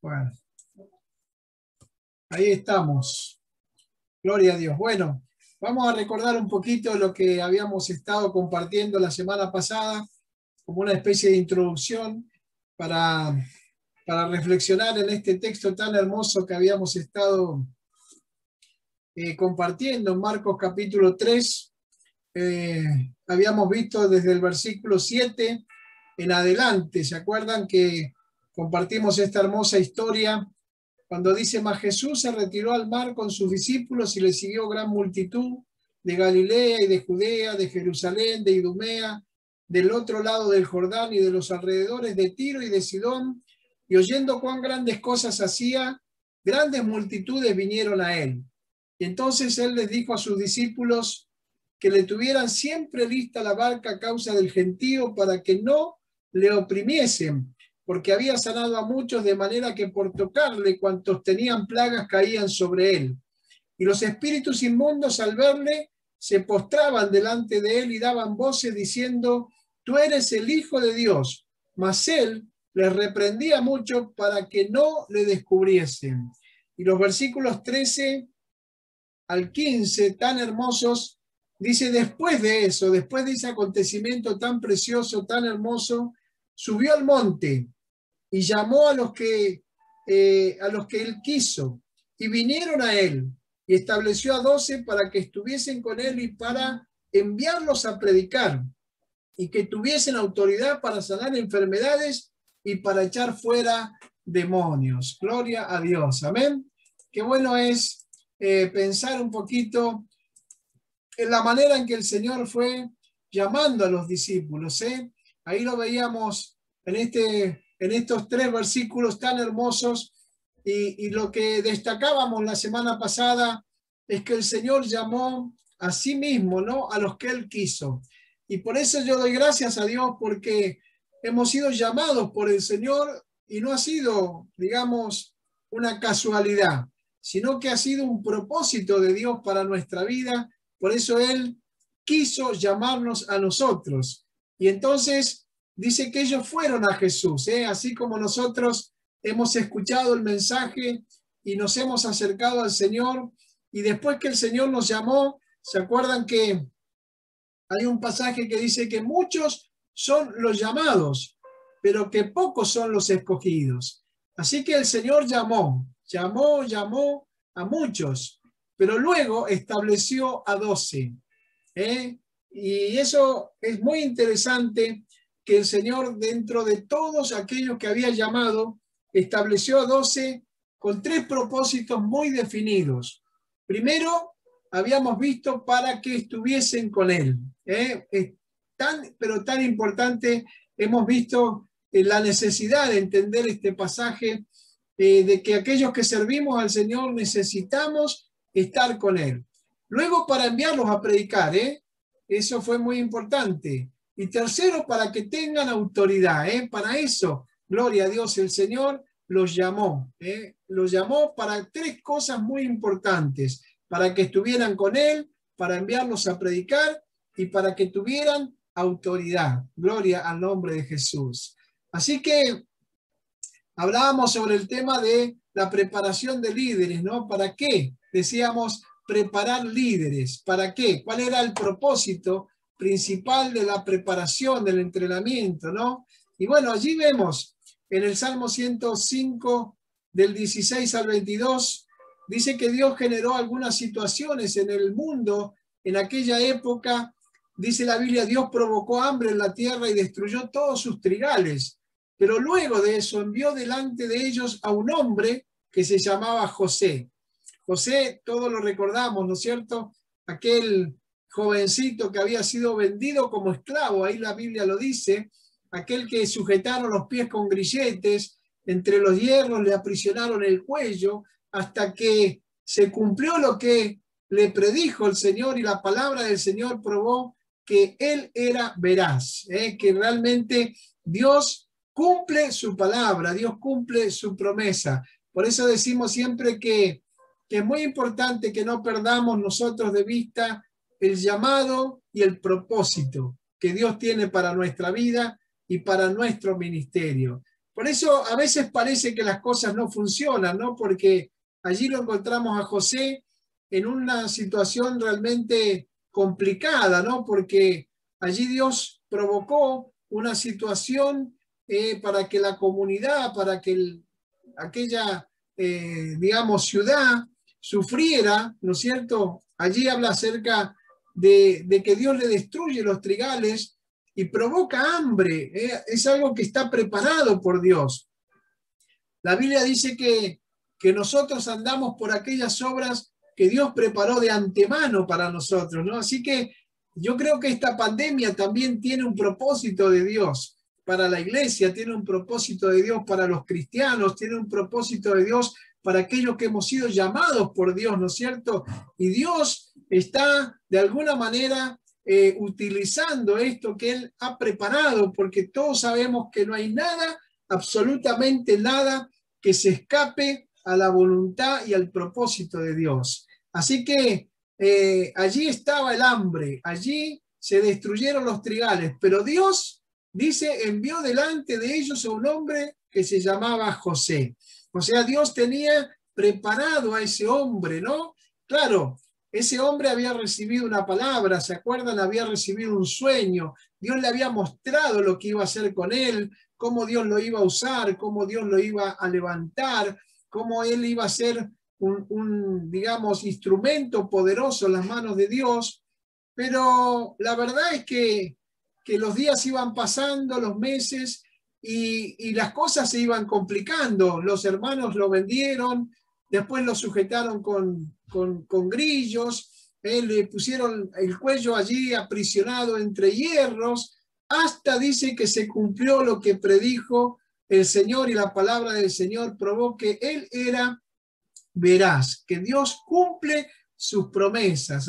Bueno, ahí estamos. Gloria a Dios. Bueno, vamos a recordar un poquito lo que habíamos estado compartiendo la semana pasada, como una especie de introducción para reflexionar en este texto tan hermoso que habíamos estado compartiendo en Marcos capítulo 3. Habíamos visto desde el versículo 7 en adelante. ¿Se acuerdan que compartimos esta hermosa historia? Cuando dice: mas Jesús se retiró al mar con sus discípulos y le siguió gran multitud de Galilea y de Judea, de Jerusalén, de Idumea, del otro lado del Jordán y de los alrededores de Tiro y de Sidón, y oyendo cuán grandes cosas hacía, grandes multitudes vinieron a él. Y entonces él les dijo a sus discípulos que le tuvieran siempre lista la barca a causa del gentío, para que no le oprimiesen, porque había sanado a muchos, de manera que por tocarle cuantos tenían plagas caían sobre él. Y los espíritus inmundos, al verle, se postraban delante de él y daban voces diciendo: tú eres el Hijo de Dios. Mas él les reprendía mucho para que no le descubriesen. Y los versículos 13 al 15, tan hermosos, dice: después de eso, después de ese acontecimiento tan precioso, tan hermoso, subió al monte y llamó a los que él quiso, y vinieron a él, y estableció a 12 para que estuviesen con él y para enviarlos a predicar, y que tuviesen autoridad para sanar enfermedades y para echar fuera demonios. Gloria a Dios. Amén. Qué bueno es pensar un poquito en la manera en que el Señor fue llamando a los discípulos. Ahí lo veíamos en estos 3 versículos tan hermosos, y lo que destacábamos la semana pasada es que el Señor llamó a sí mismo, ¿no?, a los que Él quiso. Y por eso yo doy gracias a Dios, porque hemos sido llamados por el Señor y no ha sido, digamos, una casualidad, sino que ha sido un propósito de Dios para nuestra vida. Por eso Él quiso llamarnos a nosotros. Y entonces dice que ellos fueron a Jesús, así como nosotros hemos escuchado el mensaje y nos hemos acercado al Señor. Y después que el Señor nos llamó, ¿se acuerdan que hay un pasaje que dice que muchos son los llamados, pero que pocos son los escogidos? Así que el Señor llamó a muchos, pero luego estableció a 12. Y eso es muy interesante, que el Señor, dentro de todos aquellos que había llamado, estableció a 12 con 3 propósitos muy definidos. Primero, habíamos visto para que estuviesen con Él. Pero tan importante, hemos visto la necesidad de entender este pasaje, de que aquellos que servimos al Señor necesitamos estar con Él. Luego, para enviarlos a predicar, eso fue muy importante. Y tercero, para que tengan autoridad, para eso, gloria a Dios, el Señor los llamó. Los llamó para 3 cosas muy importantes: para que estuvieran con Él, para enviarlos a predicar y para que tuvieran autoridad. Gloria al nombre de Jesús. Así que hablábamos sobre el tema de la preparación de líderes, ¿no? ¿Para qué? Decíamos preparar líderes. ¿Para qué? ¿Cuál era el propósito principal de la preparación, del entrenamiento, ¿no? Y bueno, allí vemos en el Salmo 105, del 16 al 22, dice que Dios generó algunas situaciones en el mundo en aquella época. Dice la Biblia: Dios provocó hambre en la tierra y destruyó todos sus trigales. Pero luego de eso envió delante de ellos a un hombre que se llamaba José. José, todos lo recordamos, ¿no es cierto? Aquel jovencito que había sido vendido como esclavo, ahí la Biblia lo dice, aquel que sujetaron los pies con grilletes, entre los hierros le aprisionaron el cuello, hasta que se cumplió lo que le predijo el Señor, y la palabra del Señor probó que él era veraz, que realmente Dios cumple su palabra, Dios cumple su promesa. Por eso decimos siempre que es muy importante que no perdamos nosotros de vista el llamado y el propósito que Dios tiene para nuestra vida y para nuestro ministerio. Por eso a veces parece que las cosas no funcionan, ¿no? Porque allí lo encontramos a José en una situación realmente complicada, ¿no? Porque allí Dios provocó una situación para que la comunidad, para que aquella, digamos, ciudad sufriera, ¿no es cierto? Allí habla acerca de que Dios le destruye los trigales y provoca hambre. Es algo que está preparado por Dios. La Biblia dice que nosotros andamos por aquellas obras que Dios preparó de antemano para nosotros, ¿no? Así que yo creo que esta pandemia también tiene un propósito de Dios para la iglesia, tiene un propósito de Dios para los cristianos, tiene un propósito de Dios para aquellos que hemos sido llamados por Dios, ¿no es cierto? Y Dios está de alguna manera utilizando esto que Él ha preparado, porque todos sabemos que no hay nada, absolutamente nada, que se escape a la voluntad y al propósito de Dios. Así que allí estaba el hambre, allí se destruyeron los trigales, pero Dios, dice, envió delante de ellos a un hombre que se llamaba José. O sea, Dios tenía preparado a ese hombre, ¿no? Claro, ese hombre había recibido una palabra, ¿se acuerdan? Había recibido un sueño. Dios le había mostrado lo que iba a hacer con él, cómo Dios lo iba a usar, cómo Dios lo iba a levantar, cómo él iba a ser digamos, instrumento poderoso en las manos de Dios. Pero la verdad es que los días iban pasando, los meses, y las cosas se iban complicando. Los hermanos lo vendieron, después lo sujetaron con grillos, le pusieron el cuello allí aprisionado entre hierros, hasta dice que se cumplió lo que predijo el Señor, y la palabra del Señor probó que él era veraz, que Dios cumple sus promesas.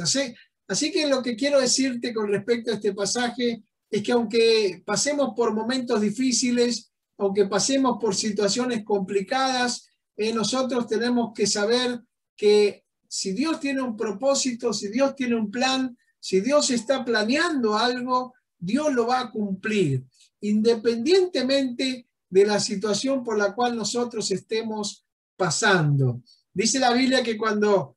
Así que lo que quiero decirte con respecto a este pasaje es que aunque pasemos por momentos difíciles, aunque pasemos por situaciones complicadas, nosotros tenemos que saber que si Dios tiene un propósito, si Dios tiene un plan, si Dios está planeando algo, Dios lo va a cumplir, independientemente de la situación por la cual nosotros estemos pasando. Dice la Biblia que cuando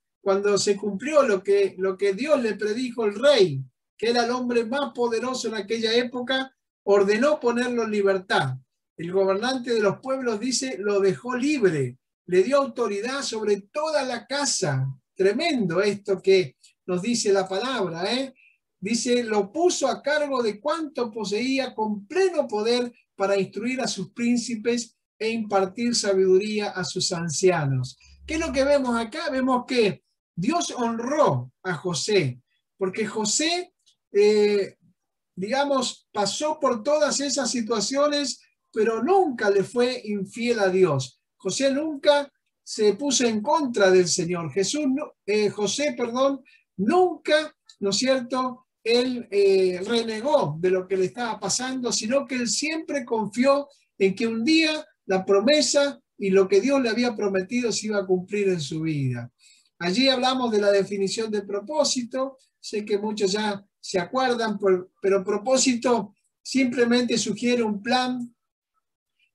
se cumplió lo que Dios le predijo al rey, que era el hombre más poderoso en aquella época, ordenó ponerlo en libertad. El gobernante de los pueblos, dice, lo dejó libre, le dio autoridad sobre toda la casa. Tremendo esto que nos dice la palabra, ¿eh? Dice, lo puso a cargo de cuanto poseía con pleno poder para instruir a sus príncipes e impartir sabiduría a sus ancianos. ¿Qué es lo que vemos acá? Vemos que Dios honró a José, porque José, digamos, pasó por todas esas situaciones, pero nunca le fue infiel a Dios. José nunca se puso en contra del Señor. José, nunca, ¿no es cierto?, él renegó de lo que le estaba pasando, sino que él siempre confió en que un día la promesa y lo que Dios le había prometido se iba a cumplir en su vida. Allí hablamos de la definición de propósito. Sé que muchos ya se acuerdan, pero propósito simplemente sugiere un plan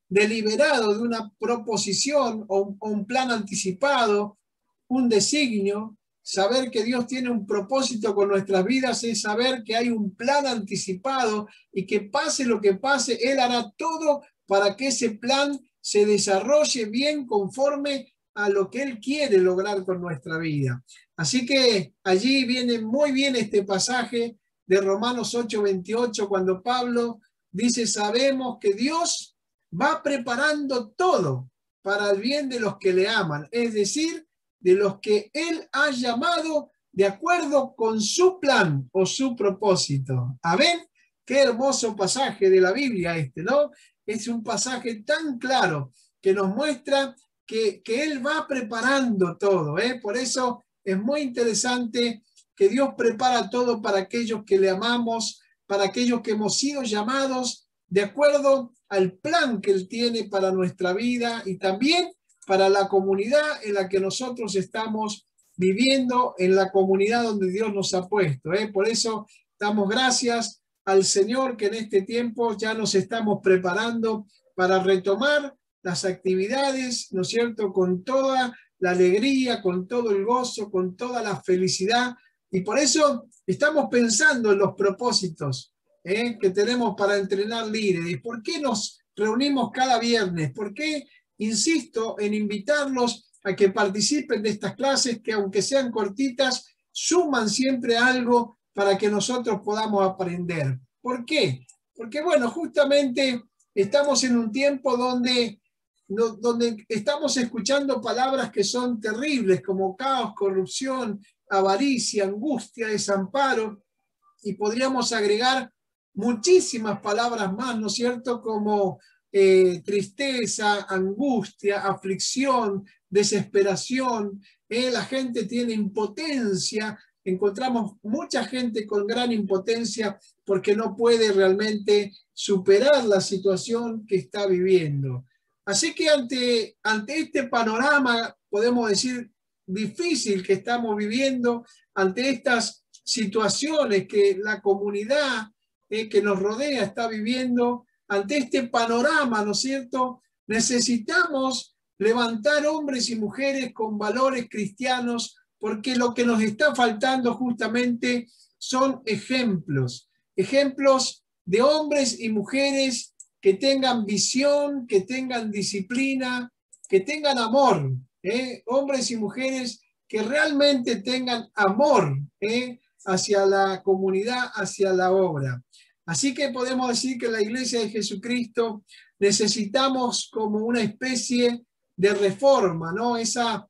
deliberado de una proposición o un plan anticipado, un designio. Saber que Dios tiene un propósito con nuestras vidas es saber que hay un plan anticipado y que pase lo que pase, Él hará todo para que ese plan se desarrolle bien conforme a lo que Él quiere lograr con nuestra vida. Así que allí viene muy bien este pasaje de Romanos 8:28, cuando Pablo dice, sabemos que Dios va preparando todo para el bien de los que le aman, es decir, de los que Él ha llamado de acuerdo con su plan o su propósito. Amén. Qué hermoso pasaje de la Biblia este, ¿no? Es un pasaje tan claro que nos muestra que Él va preparando todo, ¿eh? Por eso es muy interesante que Dios prepara todo para aquellos que le amamos, para aquellos que hemos sido llamados de acuerdo al plan que Él tiene para nuestra vida y también para la comunidad en la que nosotros estamos viviendo, en la comunidad donde Dios nos ha puesto, ¿eh? Por eso damos gracias al Señor que en este tiempo ya nos estamos preparando para retomar las actividades, ¿no es cierto?, con toda la alegría, con todo el gozo, con toda la felicidad. Y por eso estamos pensando en los propósitos que tenemos para entrenar líderes. ¿Por qué nos reunimos cada viernes? ¿Por qué insisto en invitarlos a que participen de estas clases que, aunque sean cortitas, suman siempre algo para que nosotros podamos aprender? ¿Por qué? Porque, bueno, justamente estamos en un tiempo donde estamos escuchando palabras que son terribles, como caos, corrupción, avaricia, angustia, desamparo, y podríamos agregar muchísimas palabras más, ¿no es cierto?, como tristeza, angustia, aflicción, desesperación. La gente tiene impotencia, encontramos mucha gente con gran impotencia porque no puede realmente superar la situación que está viviendo. Así que ante este panorama, podemos decir, difícil que estamos viviendo, ante estas situaciones que la comunidad que nos rodea está viviendo, ante este panorama, ¿no es cierto?, necesitamos levantar hombres y mujeres con valores cristianos, porque lo que nos está faltando justamente son ejemplos de hombres y mujeres que tengan visión, que tengan disciplina, que tengan amor, hombres y mujeres que realmente tengan amor hacia la comunidad, hacia la obra. Así que podemos decir que la Iglesia de Jesucristo necesitamos como una especie de reforma, ¿no? Esa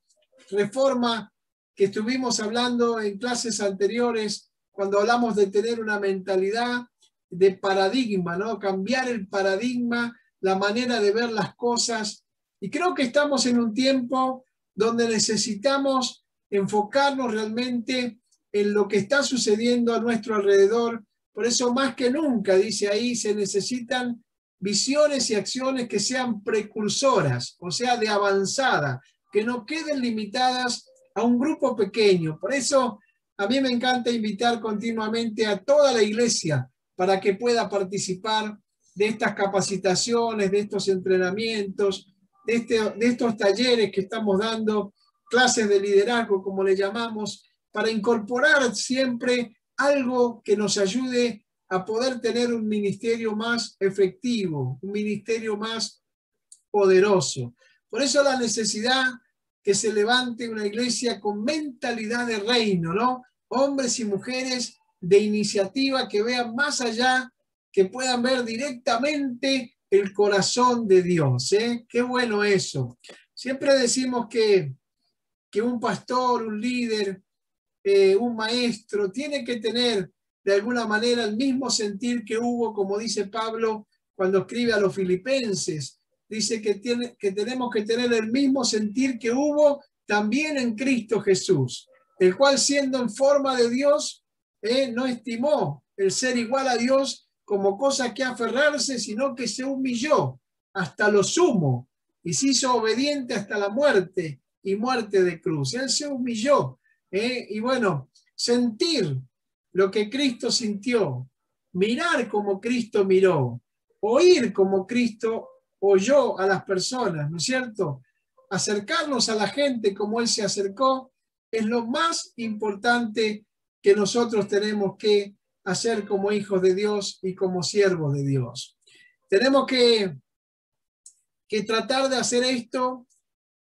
reforma que estuvimos hablando en clases anteriores cuando hablamos de tener una mentalidad de paradigma, ¿no? Cambiar el paradigma, la manera de ver las cosas. Y creo que estamos en un tiempo donde necesitamos enfocarnos realmente en lo que está sucediendo a nuestro alrededor. Por eso, más que nunca, dice ahí, se necesitan visiones y acciones que sean precursoras, o sea, de avanzada, que no queden limitadas a un grupo pequeño. Por eso, a mí me encanta invitar continuamente a toda la iglesia para que pueda participar de estas capacitaciones, de estos entrenamientos, de estos talleres que estamos dando, clases de liderazgo, como le llamamos, para incorporar siempre algo que nos ayude a poder tener un ministerio más efectivo, un ministerio más poderoso. Por eso la necesidad que se levante una iglesia con mentalidad de reino, ¿no? Hombres y mujeres de iniciativa que vean más allá, que puedan ver directamente el corazón de Dios. Qué bueno eso. Siempre decimos que un pastor, un líder, un maestro, tiene que tener de alguna manera el mismo sentir que hubo, como dice Pablo cuando escribe a los filipenses. Dice que tenemos que tener el mismo sentir que hubo también en Cristo Jesús, el cual, siendo en forma de Dios, no estimó el ser igual a Dios como cosa que aferrarse, sino que se humilló hasta lo sumo y se hizo obediente hasta la muerte y muerte de cruz. Él se humilló. Y bueno, sentir lo que Cristo sintió, mirar como Cristo miró, oír como Cristo oyó a las personas, ¿no es cierto? Acercarnos a la gente como Él se acercó, es lo más importante que nosotros tenemos que hacer como hijos de Dios y como siervos de Dios. Tenemos que tratar de hacer esto,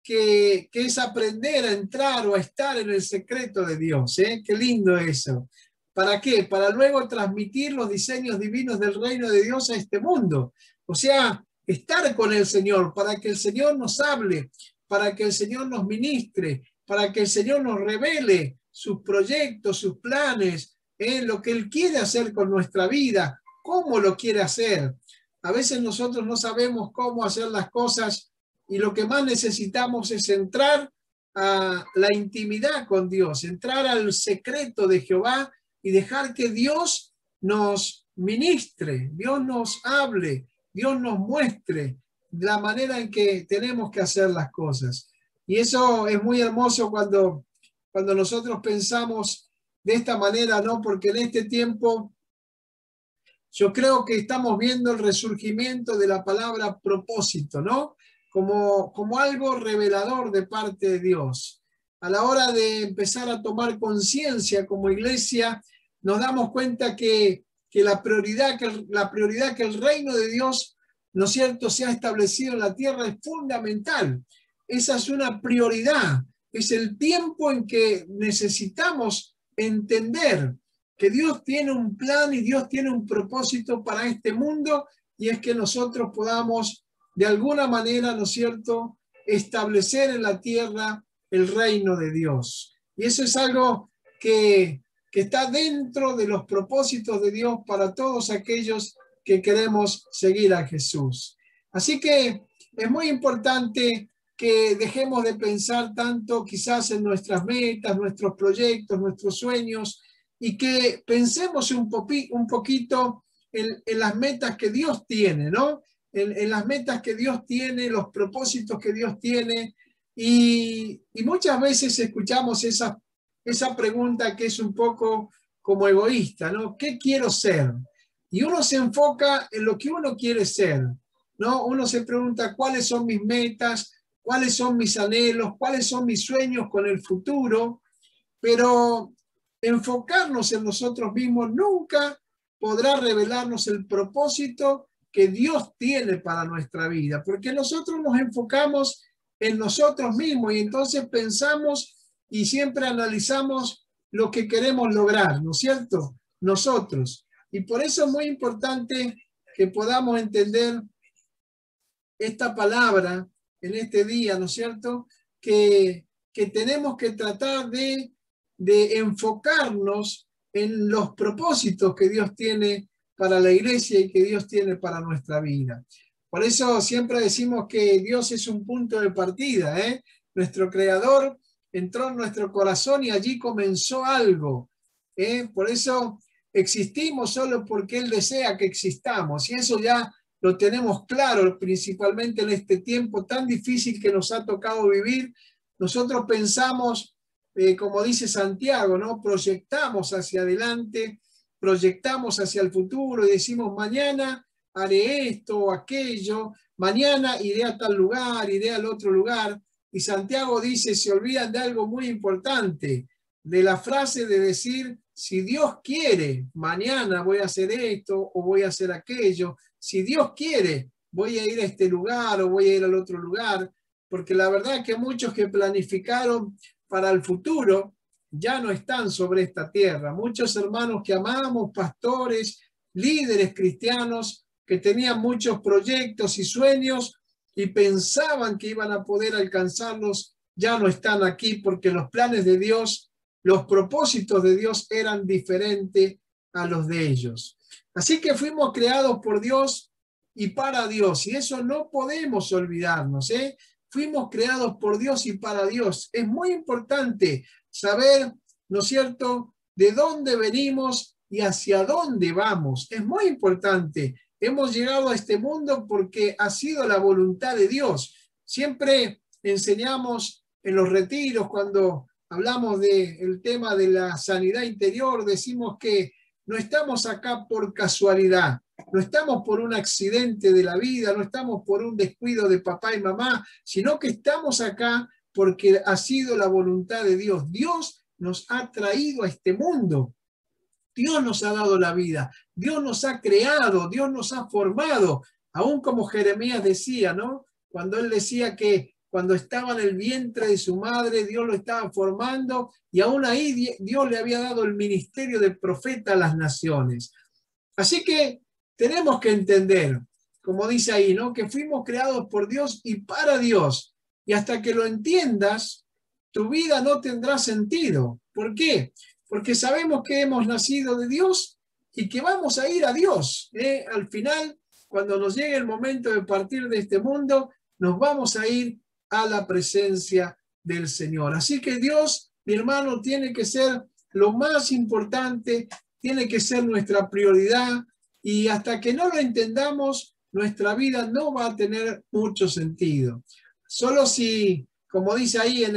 que es aprender a entrar o a estar en el secreto de Dios. Qué lindo eso. ¿Para qué? Para luego transmitir los diseños divinos del reino de Dios a este mundo. O sea, estar con el Señor, para que el Señor nos hable, para que el Señor nos ministre, para que el Señor nos revele sus proyectos, sus planes, lo que Él quiere hacer con nuestra vida, cómo lo quiere hacer. A veces nosotros no sabemos cómo hacer las cosas y lo que más necesitamos es entrar a la intimidad con Dios, entrar al secreto de Jehová y dejar que Dios nos ministre, Dios nos hable, Dios nos muestre la manera en que tenemos que hacer las cosas. Y eso es muy hermoso cuando nosotros pensamos de esta manera, ¿no? Porque en este tiempo yo creo que estamos viendo el resurgimiento de la palabra propósito, ¿no? Como algo revelador de parte de Dios. A la hora de empezar a tomar conciencia como iglesia, nos damos cuenta que la prioridad que el reino de Dios, ¿no es cierto?, se ha establecido en la tierra es fundamental. Esa es una prioridad. Es el tiempo en que necesitamos entender que Dios tiene un plan y Dios tiene un propósito para este mundo, y es que nosotros podamos de alguna manera, ¿no es cierto?, establecer en la tierra el reino de Dios. Y eso es algo que está dentro de los propósitos de Dios para todos aquellos que queremos seguir a Jesús. Así que es muy importante que dejemos de pensar tanto quizás en nuestras metas, nuestros proyectos, nuestros sueños, y que pensemos un poquito en las metas que Dios tiene, ¿no? En las metas que Dios tiene, los propósitos que Dios tiene. Y muchas veces escuchamos esa pregunta que es un poco como egoísta, ¿no? ¿Qué quiero ser? Y uno se enfoca en lo que uno quiere ser, ¿no? Uno se pregunta cuáles son mis metas, cuáles son mis anhelos, cuáles son mis sueños con el futuro, pero enfocarnos en nosotros mismos nunca podrá revelarnos el propósito que Dios tiene para nuestra vida, porque nosotros nos enfocamos en nosotros mismos y entonces pensamos y siempre analizamos lo que queremos lograr, ¿no es cierto? Nosotros. Y por eso es muy importante que podamos entender esta palabra en este día, ¿no es cierto? Que tenemos que tratar de enfocarnos en los propósitos que Dios tiene para la iglesia y que Dios tiene para nuestra vida. Por eso siempre decimos que Dios es un punto de partida, ¿eh? Nuestro Creador entró en nuestro corazón y allí comenzó algo, ¿eh? Por eso existimos solo porque Él desea que existamos, y eso ya lo tenemos claro, principalmente en este tiempo tan difícil que nos ha tocado vivir. Nosotros pensamos, como dice Santiago, ¿no? Proyectamos hacia adelante, proyectamos hacia el futuro y decimos, mañana haré esto o aquello, mañana iré a tal lugar, iré al otro lugar. Y Santiago dice, se olvidan de algo muy importante, de la frase de decir, si Dios quiere, mañana voy a hacer esto o voy a hacer aquello. Si Dios quiere, voy a ir a este lugar o voy a ir al otro lugar, porque la verdad es que muchos que planificaron para el futuro ya no están sobre esta tierra. Muchos hermanos que amamos, pastores, líderes cristianos, que tenían muchos proyectos y sueños y pensaban que iban a poder alcanzarlos, ya no están aquí, porque los planes de Dios, los propósitos de Dios eran diferentes a los de ellos. Así que fuimos creados por Dios y para Dios, y eso no podemos olvidarnos, ¿eh? Fuimos creados por Dios y para Dios. Es muy importante saber, ¿no es cierto?, de dónde venimos y hacia dónde vamos. Es muy importante. Hemos llegado a este mundo porque ha sido la voluntad de Dios. Siempre enseñamos en los retiros, cuando hablamos del tema de la sanidad interior, decimos que no estamos acá por casualidad, no estamos por un accidente de la vida, no estamos por un descuido de papá y mamá, sino que estamos acá porque ha sido la voluntad de Dios. Dios nos ha traído a este mundo. Dios nos ha dado la vida, Dios nos ha creado, Dios nos ha formado, aún como Jeremías decía, ¿no? Cuando él decía que cuando estaba en el vientre de su madre, Dios lo estaba formando, y aún ahí Dios le había dado el ministerio de profeta a las naciones. Así que tenemos que entender, como dice ahí, ¿no?, que fuimos creados por Dios y para Dios. Y hasta que lo entiendas, tu vida no tendrá sentido. ¿Por qué? Porque sabemos que hemos nacido de Dios y que vamos a ir a Dios, ¿eh? Al final, cuando nos llegue el momento de partir de este mundo, nos vamos a ir a la presencia del Señor. Así que Dios, mi hermano, tiene que ser lo más importante, tiene que ser nuestra prioridad, y hasta que no lo entendamos, nuestra vida no va a tener mucho sentido. Solo si, como dice ahí, en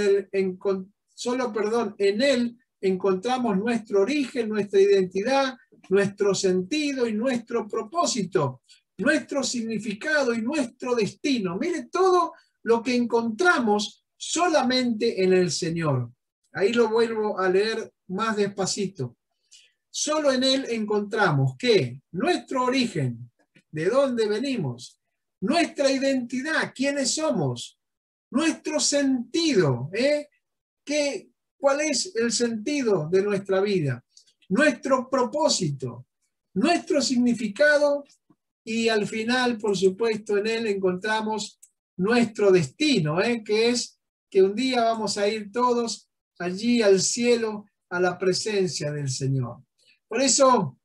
Él encontramos nuestro origen, nuestra identidad, nuestro sentido y nuestro propósito, nuestro significado y nuestro destino. Mire todo lo que encontramos solamente en el Señor. Ahí lo vuelvo a leer más despacito. Solo en Él encontramos que nuestro origen, de dónde venimos, nuestra identidad, quiénes somos, nuestro sentido, ¿cuál es el sentido de nuestra vida? Nuestro propósito, nuestro significado y al final, por supuesto, en Él encontramos nuestro destino, que es que un día vamos a ir todos allí al cielo, a la presencia del Señor. Por eso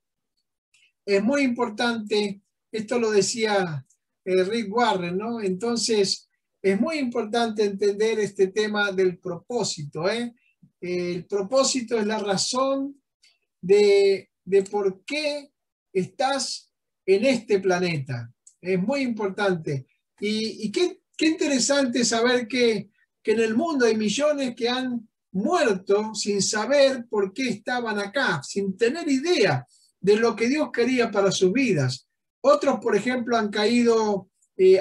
es muy importante, esto lo decía Rick Warren, ¿no? Entonces, es muy importante entender este tema del propósito, El propósito es la razón de por qué estás en este planeta. Es muy importante. Y qué interesante saber que en el mundo hay millones que han muerto sin saber por qué estaban acá, sin tener idea de lo que Dios quería para sus vidas. Otros, por ejemplo, han caído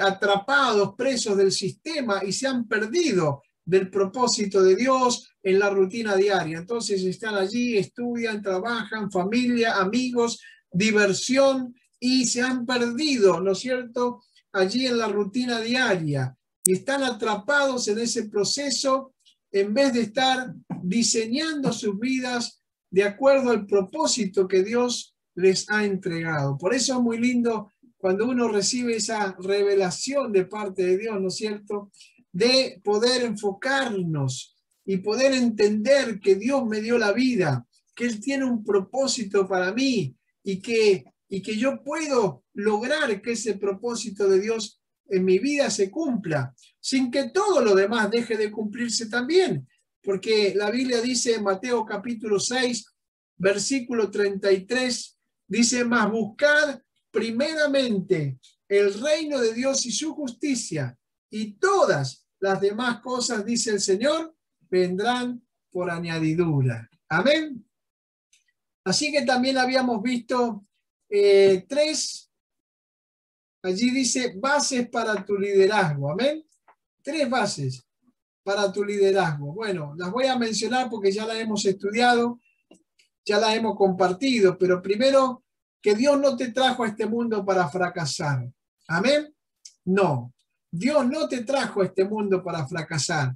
atrapados, presos del sistema y se han perdido del propósito de Dios en la rutina diaria. Entonces están allí, estudian, trabajan, familia, amigos, diversión y se han perdido, ¿no es cierto?, allí en la rutina diaria y están atrapados en ese proceso en vez de estar diseñando sus vidas de acuerdo al propósito que Dios les ha entregado. Por eso es muy lindo cuando uno recibe esa revelación de parte de Dios, ¿no es cierto?, de poder enfocarnos y poder entender que Dios me dio la vida, que Él tiene un propósito para mí y que yo puedo lograr que ese propósito de Dios en mi vida se cumpla, sin que todo lo demás deje de cumplirse también. Porque la Biblia dice en Mateo capítulo 6, versículo 33, dice, mas buscad primeramente el reino de Dios y su justicia, y todas las demás cosas, dice el Señor, vendrán por añadidura. Amén. Así que también habíamos visto tres, allí dice, bases para tu liderazgo. Amén. Tres bases para tu liderazgo. Bueno, las voy a mencionar porque ya las hemos estudiado, ya las hemos compartido, pero primero, que Dios no te trajo a este mundo para fracasar. Amén. No, Dios no te trajo a este mundo para fracasar.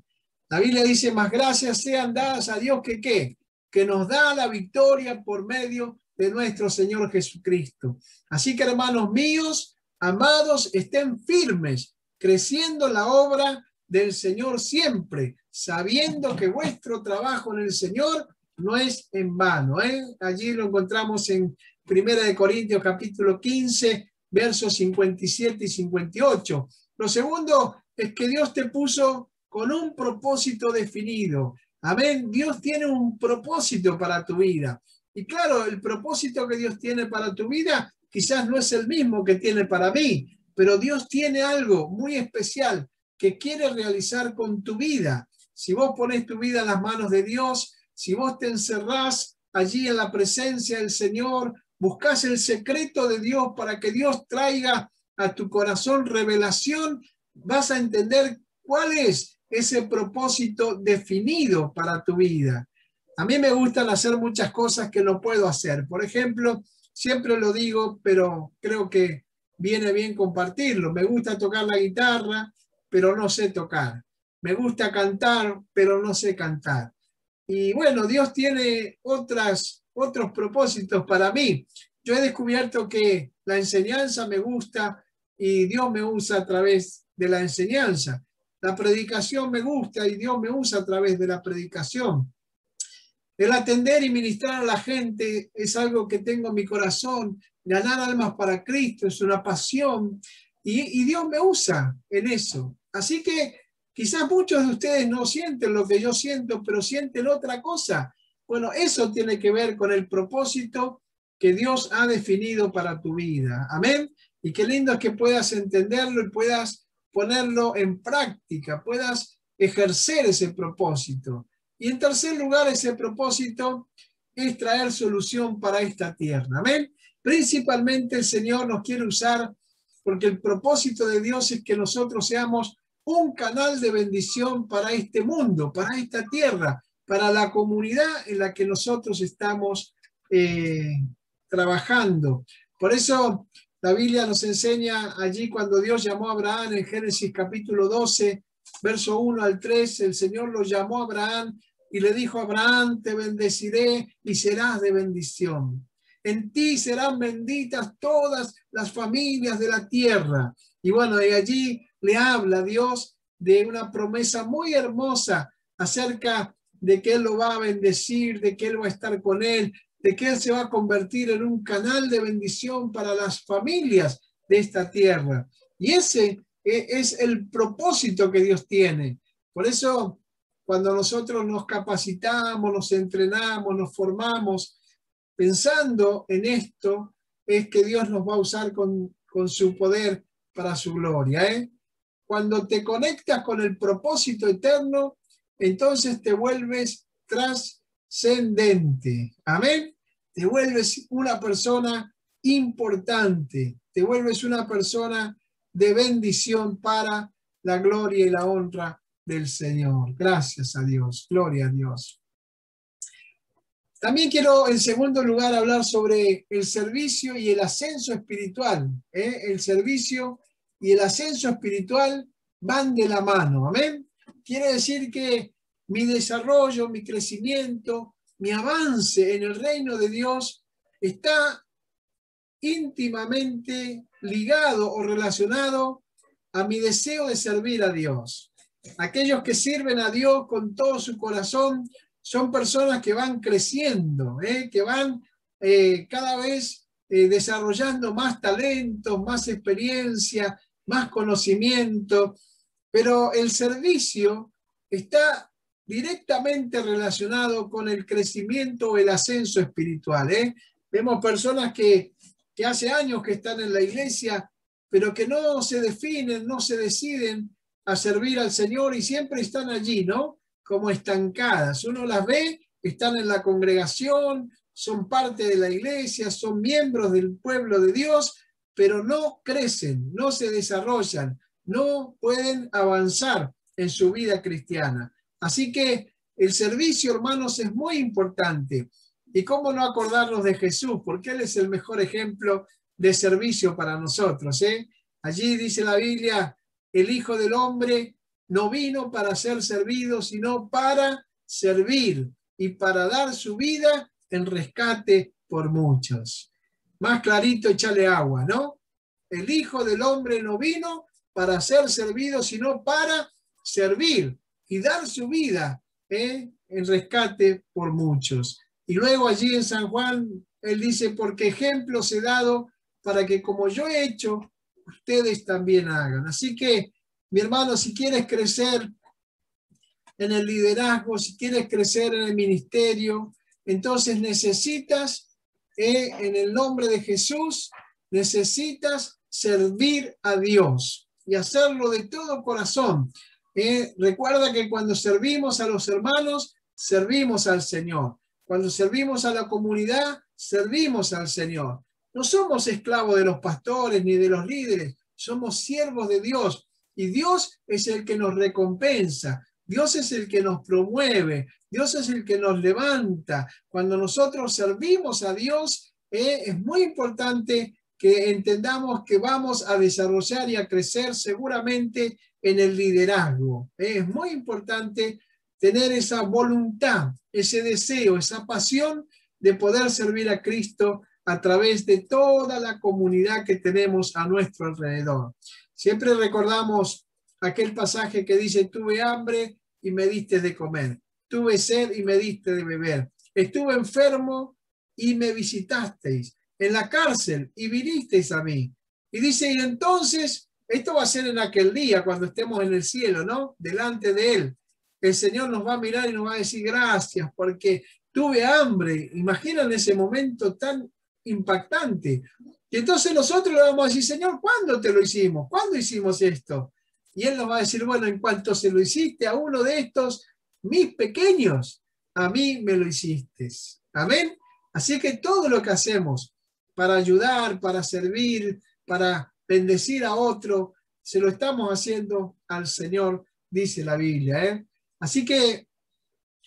La Biblia dice, más gracias sean dadas a Dios que ¿qué? Que nos da la victoria por medio de nuestro Señor Jesucristo. Así que, hermanos míos, amados, estén firmes, creciendo en la obra del Señor siempre, sabiendo que vuestro trabajo en el Señor no es en vano. Allí lo encontramos en 1 Corintios capítulo 15, versos 57 y 58. Lo segundo es que Dios te puso con un propósito definido. Amén. Dios tiene un propósito para tu vida. Y claro, el propósito que Dios tiene para tu vida quizás no es el mismo que tiene para mí, pero Dios tiene algo muy especial que quiere realizar con tu vida. Si vos pones tu vida en las manos de Dios, si vos te encerrás allí en la presencia del Señor, buscas el secreto de Dios para que Dios traiga a tu corazón revelación, vas a entender cuál es ese propósito definido para tu vida. A mí me gustan hacer muchas cosas que no puedo hacer. Por ejemplo, siempre lo digo, pero creo que viene bien compartirlo. Me gusta tocar la guitarra, pero no sé tocar. Me gusta cantar, pero no sé cantar. Y bueno, Dios tiene otros propósitos para mí. Yo he descubierto que la enseñanza me gusta y Dios me usa a través de la enseñanza. La predicación me gusta y Dios me usa a través de la predicación. El atender y ministrar a la gente es algo que tengo en mi corazón. Ganar almas para Cristo es una pasión y Dios me usa en eso. Así que quizás muchos de ustedes no sienten lo que yo siento, pero sienten otra cosa. Bueno, eso tiene que ver con el propósito que Dios ha definido para tu vida. Amén. Y qué lindo es que puedas entenderlo y puedas ponerlo en práctica, puedas ejercer ese propósito. Y en tercer lugar, ese propósito es traer solución para esta tierra. Amén. Principalmente el Señor nos quiere usar porque el propósito de Dios es que nosotros seamos un canal de bendición para este mundo, para esta tierra, para la comunidad en la que nosotros estamos trabajando. Por eso la Biblia nos enseña allí cuando Dios llamó a Abraham en Génesis capítulo 12, verso 1 al 3, el Señor lo llamó a Abraham y le dijo a Abraham, te bendeciré y serás de bendición. En ti serán benditas todas las familias de la tierra. Y bueno, y allí le habla Dios de una promesa muy hermosa acerca de que Él lo va a bendecir, de que Él va a estar con él, de que Él se va a convertir en un canal de bendición para las familias de esta tierra. Y ese es el propósito que Dios tiene. Por eso, cuando nosotros nos capacitamos, nos entrenamos, nos formamos, pensando en esto, es que Dios nos va a usar con su poder para su gloria. Cuando te conectas con el propósito eterno, entonces te vuelves trascendente. Amén. Te vuelves una persona importante, te vuelves una persona de bendición para la gloria y la honra del Señor. Gracias a Dios, gloria a Dios. También quiero, en segundo lugar, hablar sobre el servicio y el ascenso espiritual. El servicio y el ascenso espiritual van de la mano. Amén. Quiere decir que mi desarrollo, mi crecimiento, mi avance en el reino de Dios está íntimamente ligado o relacionado a mi deseo de servir a Dios. Aquellos que sirven a Dios con todo su corazón son personas que van creciendo, que van cada vez desarrollando más talentos, más experiencia, más conocimiento, pero el servicio está directamente relacionado con el crecimiento o el ascenso espiritual. Vemos personas que hace años que están en la iglesia, pero que no se definen, no se deciden a servir al Señor y siempre están allí, ¿no? Como estancadas. Uno las ve, están en la congregación, son parte de la iglesia, son miembros del pueblo de Dios, pero no crecen, no se desarrollan, no pueden avanzar en su vida cristiana. Así que el servicio, hermanos, es muy importante. ¿Y cómo no acordarnos de Jesús? Porque Él es el mejor ejemplo de servicio para nosotros. Allí dice la Biblia, el Hijo del Hombre no vino para ser servido, sino para servir y para dar su vida en rescate por muchos. Más clarito, echarle agua, ¿no? El Hijo del Hombre no vino para ser servido, sino para servir y dar su vida en rescate por muchos. Y luego allí en San Juan, él dice, porque ejemplos he dado para que como yo he hecho, ustedes también hagan. Así que, mi hermano, si quieres crecer en el liderazgo, si quieres crecer en el ministerio, entonces necesitas, en el nombre de Jesús, necesitas servir a Dios y hacerlo de todo corazón. Recuerda que cuando servimos a los hermanos, servimos al Señor. Cuando servimos a la comunidad, servimos al Señor. No somos esclavos de los pastores ni de los líderes, somos siervos de Dios y Dios es el que nos recompensa. Dios es el que nos promueve, Dios es el que nos levanta. Cuando nosotros servimos a Dios, es muy importante que entendamos que vamos a desarrollar y a crecer seguramente en el liderazgo. Es muy importante tener esa voluntad, ese deseo, esa pasión de poder servir a Cristo a través de toda la comunidad que tenemos a nuestro alrededor. Siempre recordamos aquel pasaje que dice, tuve hambre y me diste de comer, tuve sed y me diste de beber, estuve enfermo y me visitasteis, en la cárcel y vinisteis a mí. Y dice, y entonces, esto va a ser en aquel día, cuando estemos en el cielo, ¿no? Delante de Él. El Señor nos va a mirar y nos va a decir, gracias, porque tuve hambre. Imaginan ese momento tan impactante. Y entonces nosotros le vamos a decir, Señor, ¿cuándo te lo hicimos? ¿Cuándo hicimos esto? Y Él nos va a decir, bueno, en cuanto se lo hiciste a uno de estos, mis pequeños, a mí me lo hiciste. Amén. Así que todo lo que hacemos para ayudar, para servir, para bendecir a otro, se lo estamos haciendo al Señor, dice la Biblia, ¿eh? Así que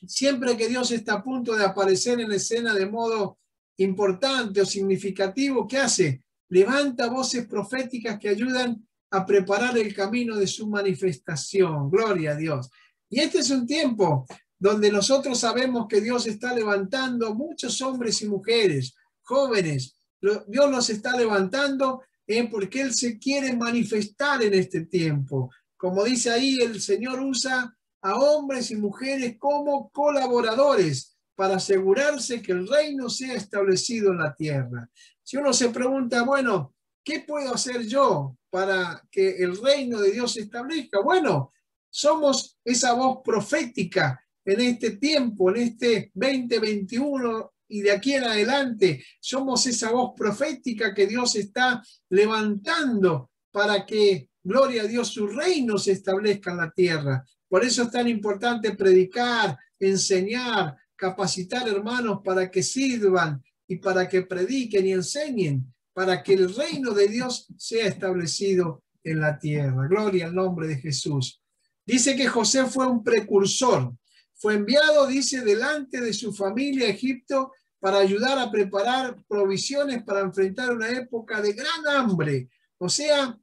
siempre que Dios está a punto de aparecer en la escena de modo importante o significativo, ¿qué hace? Levanta voces proféticas que ayudan a preparar el camino de su manifestación. Gloria a Dios. Y este es un tiempo donde nosotros sabemos que Dios está levantando muchos hombres y mujeres, jóvenes. Dios los está levantando porque Él se quiere manifestar en este tiempo. Como dice ahí, el Señor usa a hombres y mujeres como colaboradores para asegurarse que el reino sea establecido en la tierra. Si uno se pregunta, bueno, ¿qué puedo hacer yo para que el reino de Dios se establezca? Bueno, somos esa voz profética en este tiempo, en este 2021 y de aquí en adelante. Somos esa voz profética que Dios está levantando para que, gloria a Dios, su reino se establezca en la tierra. Por eso es tan importante predicar, enseñar, capacitar hermanos para que sirvan y para que prediquen y enseñen, para que el reino de Dios sea establecido en la tierra. Gloria al nombre de Jesús. Dice que José fue un precursor. Fue enviado, dice, delante de su familia a Egipto para ayudar a preparar provisiones para enfrentar una época de gran hambre. O sea,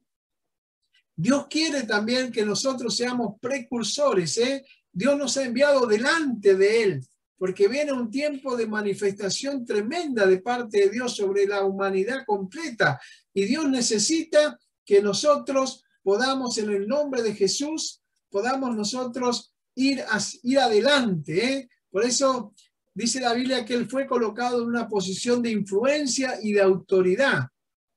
Dios quiere también que nosotros seamos precursores, ¿eh? Dios nos ha enviado delante de Él, porque viene un tiempo de manifestación tremenda de parte de Dios sobre la humanidad completa. Y Dios necesita que nosotros podamos, en el nombre de Jesús, podamos nosotros ir adelante, ¿eh? Por eso dice la Biblia que Él fue colocado en una posición de influencia y de autoridad.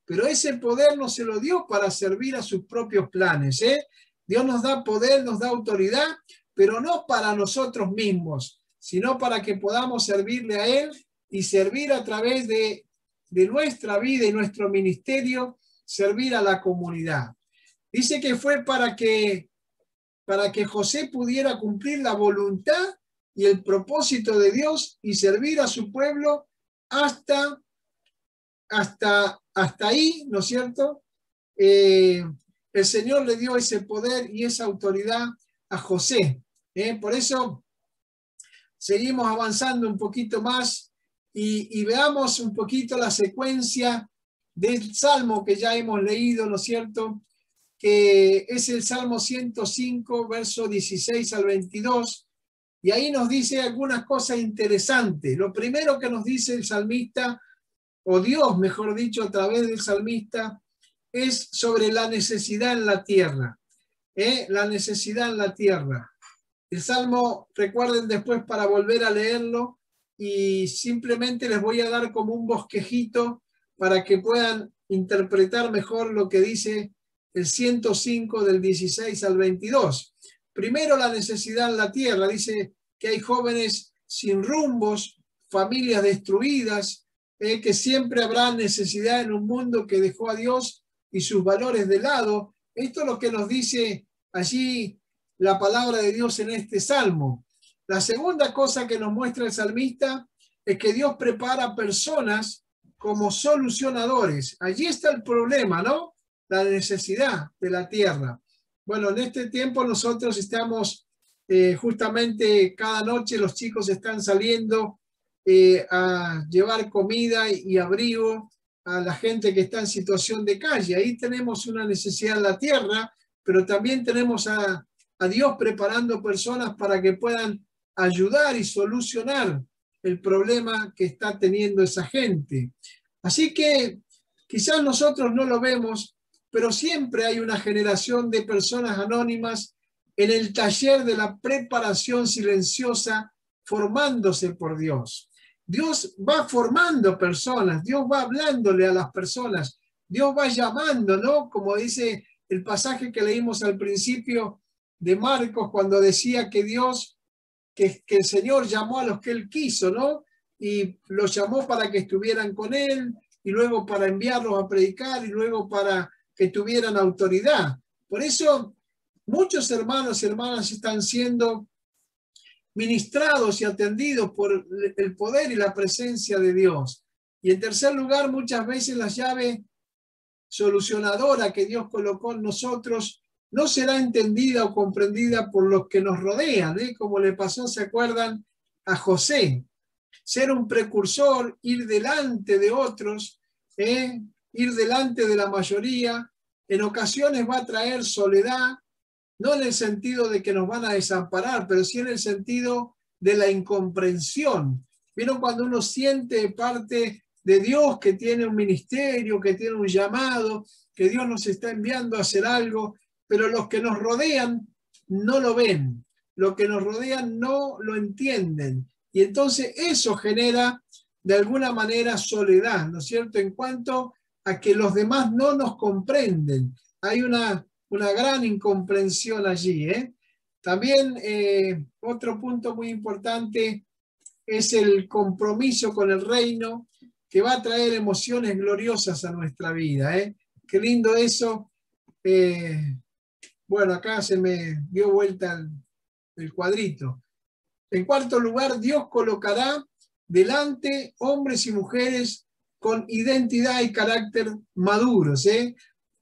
Pero ese poder no se lo dio para servir a sus propios planes, ¿eh? Dios nos da poder, nos da autoridad, pero no para nosotros mismos, sino para que podamos servirle a Él y servir a través de nuestra vida y nuestro ministerio, servir a la comunidad. Dice que fue para que José pudiera cumplir la voluntad y el propósito de Dios y servir a su pueblo hasta ahí, ¿no es cierto? El Señor le dio ese poder y esa autoridad a José. Por eso seguimos avanzando un poquito más y veamos un poquito la secuencia del Salmo que ya hemos leído, ¿no es cierto? Que es el Salmo 105, verso 16 al 22. Y ahí nos dice algunas cosas interesantes. Lo primero que nos dice el salmista, o Dios, mejor dicho, a través del salmista, es sobre la necesidad en la tierra. La necesidad en la tierra. El Salmo, recuerden después para volver a leerlo, y simplemente les voy a dar como un bosquejito para que puedan interpretar mejor lo que dice el 105 del 16 al 22. Primero, la necesidad en la tierra. Dice que hay jóvenes sin rumbos, familias destruidas, que siempre habrá necesidad en un mundo que dejó a Dios y sus valores de lado. Esto es lo que nos dice allí la palabra de Dios en este salmo. La segunda cosa que nos muestra el salmista es que Dios prepara personas como solucionadores. Allí está el problema, ¿no? La necesidad de la tierra. Bueno, en este tiempo nosotros estamos justamente cada noche los chicos están saliendo a llevar comida y abrigo a la gente que está en situación de calle. Ahí tenemos una necesidad en la tierra, pero también tenemos a Dios preparando personas para que puedan ayudar y solucionar el problema que está teniendo esa gente. Así que quizás nosotros no lo vemos, pero siempre hay una generación de personas anónimas en el taller de la preparación silenciosa, formándose por Dios. Dios va formando personas, Dios va hablándole a las personas, Dios va llamando, ¿no? Como dice el pasaje que leímos al principio de Marcos, cuando decía que que el Señor llamó a los que Él quiso, ¿no? Y los llamó para que estuvieran con Él, y luego para enviarlos a predicar, y luego para que tuvieran autoridad. Por eso muchos hermanos y hermanas están siendo ministrados y atendidos por el poder y la presencia de Dios. Y en tercer lugar, muchas veces la llave solucionadora que Dios colocó en nosotros no será entendida o comprendida por los que nos rodean, como le pasó, ¿se acuerdan?, a José. Ser un precursor, ir delante de otros, ir delante de la mayoría, en ocasiones va a traer soledad, no en el sentido de que nos van a desamparar, pero sí en el sentido de la incomprensión. ¿Vieron cuando uno siente parte de Dios, que tiene un ministerio, que tiene un llamado, que Dios nos está enviando a hacer algo, pero los que nos rodean no lo ven, los que nos rodean no lo entienden? Y entonces eso genera de alguna manera soledad, ¿no es cierto?, en cuanto a que los demás no nos comprenden. Hay una gran incomprensión allí. También otro punto muy importante es el compromiso con el reino, que va a traer emociones gloriosas a nuestra vida. Qué lindo eso. Bueno, acá se me dio vuelta el cuadrito. En cuarto lugar, Dios colocará delante hombres y mujeres con identidad y carácter maduros.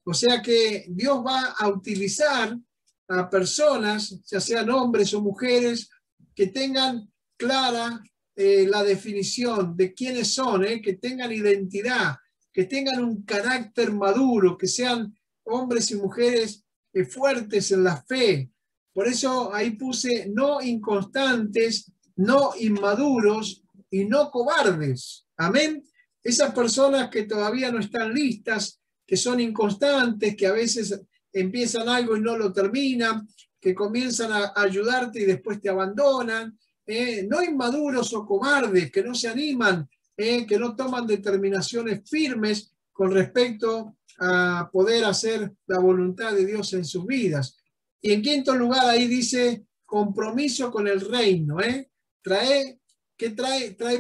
O sea que Dios va a utilizar a personas, ya sean hombres o mujeres, que tengan clara la definición de quiénes son, que tengan identidad, que tengan un carácter maduro, que sean hombres y mujeres fuertes en la fe. Por eso ahí puse no inconstantes, no inmaduros y no cobardes. Amén. Esas personas que todavía no están listas, que son inconstantes, que a veces empiezan algo y no lo terminan, que comienzan a ayudarte y después te abandonan, no inmaduros o cobardes, que no se animan, que no toman determinaciones firmes con respecto a poder hacer la voluntad de Dios en sus vidas. Y en quinto lugar, ahí dice compromiso con el reino. Trae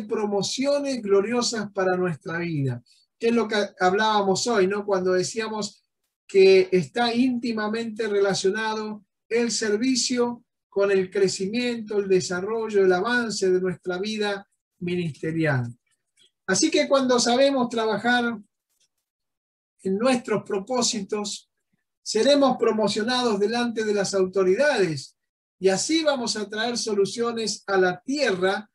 promociones gloriosas para nuestra vida. Que es lo que hablábamos hoy, ¿no? Cuando decíamos que está íntimamente relacionado el servicio con el crecimiento, el desarrollo, el avance de nuestra vida ministerial. Así que cuando sabemos trabajar en nuestros propósitos, seremos promocionados delante de las autoridades y así vamos a traer soluciones a la tierra,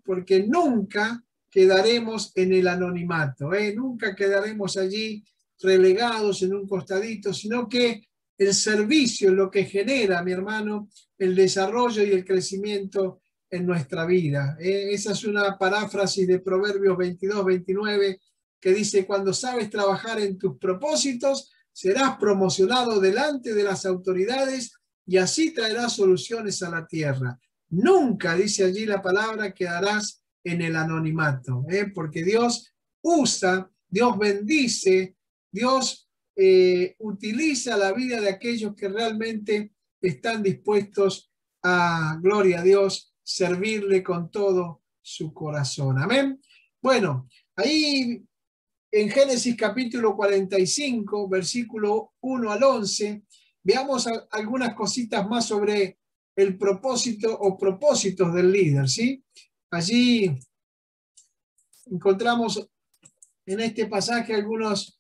porque nunca quedaremos en el anonimato, nunca quedaremos allí relegados en un costadito, sino que el servicio es lo que genera, mi hermano, el desarrollo y el crecimiento en nuestra vida. Esa es una paráfrasis de Proverbios 22-29 que dice: cuando sabes trabajar en tus propósitos, serás promocionado delante de las autoridades y así traerás soluciones a la tierra. Nunca, dice allí la palabra, quedarás en el anonimato, porque Dios usa, Dios bendice, Dios utiliza la vida de aquellos que realmente están dispuestos a, gloria a Dios, servirle con todo su corazón. Amén. Bueno, ahí en Génesis capítulo 45, versículo 1 al 11, veamos algunas cositas más sobre el propósito o propósitos del líder, ¿sí? Allí encontramos en este pasaje algunas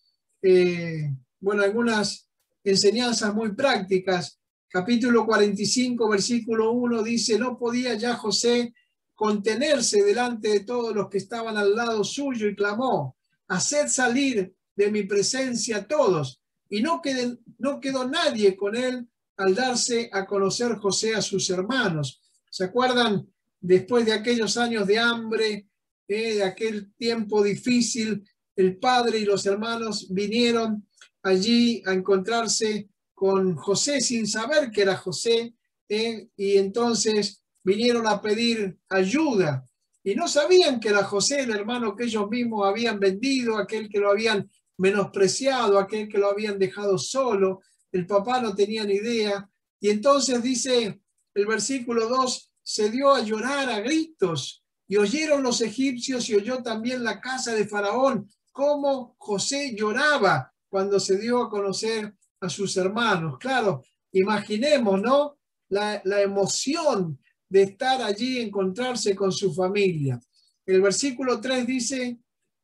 enseñanzas muy prácticas. Capítulo 45, versículo 1 dice: no podía ya José contenerse delante de todos los que estaban al lado suyo y clamó: haced salir de mi presencia a todos. Y no quedó nadie con él al darse a conocer José a sus hermanos. ¿Se acuerdan? Después de aquellos años de hambre, de aquel tiempo difícil, el padre y los hermanos vinieron allí a encontrarse con José sin saber que era José, y entonces vinieron a pedir ayuda. Y no sabían que era José, el hermano que ellos mismos habían vendido, aquel que lo habían menospreciado, aquel que lo habían dejado solo. El papá no tenía ni idea. Y entonces dice el versículo 2, se dio a llorar a gritos, y oyeron los egipcios y oyó también la casa de Faraón, cómo José lloraba cuando se dio a conocer a sus hermanos. Claro, imaginemos, ¿no? La emoción de estar allí, encontrarse con su familia. El versículo 3 dice,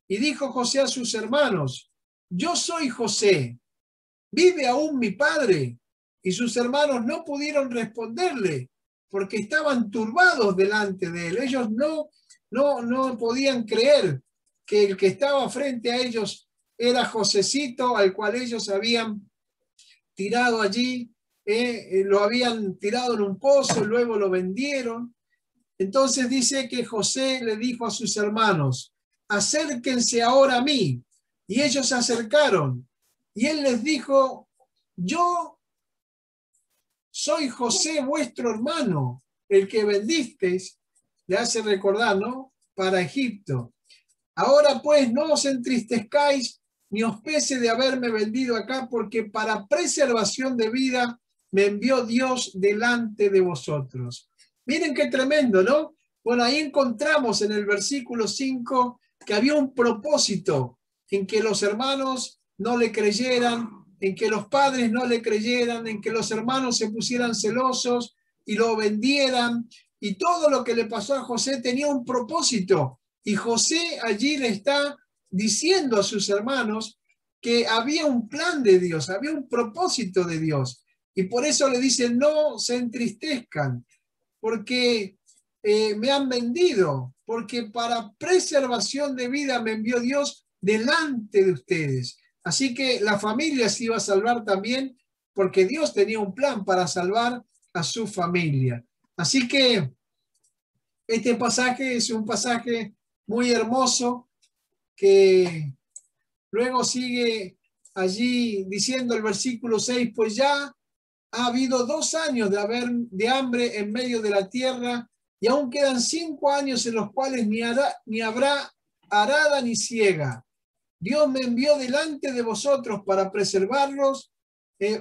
y dijo José a sus hermanos, yo soy José, ¿vive aún mi padre? Y sus hermanos no pudieron responderle porque estaban turbados delante de él. Ellos no podían creer que el que estaba frente a ellos era Josecito, al cual ellos habían tirado allí, lo habían tirado en un pozo, luego lo vendieron. Entonces dice que José le dijo a sus hermanos, acérquense ahora a mí. Y ellos se acercaron. Y él les dijo, yo soy José, vuestro hermano, el que vendisteis, le hace recordar, ¿no? Para Egipto. Ahora pues no os entristezcáis ni os pese de haberme vendido acá, porque para preservación de vida me envió Dios delante de vosotros. Miren qué tremendo, ¿no? Bueno, ahí encontramos en el versículo 5 que había un propósito en que los hermanos no le creyeran, en que los padres no le creyeran, en que los hermanos se pusieran celosos y lo vendieran. Y todo lo que le pasó a José tenía un propósito. Y José allí le está diciendo a sus hermanos que había un plan de Dios, había un propósito de Dios. Y por eso le dice, no se entristezcan, porque me han vendido, porque para preservación de vida me envió Dios delante de ustedes. Así que la familia se iba a salvar también, porque Dios tenía un plan para salvar a su familia. Así que este pasaje es un pasaje muy hermoso que luego sigue allí diciendo el versículo 6, pues ya ha habido 2 años de hambre en medio de la tierra y aún quedan 5 años en los cuales ni habrá arada ni siega. Dios me envió delante de vosotros para preservarlos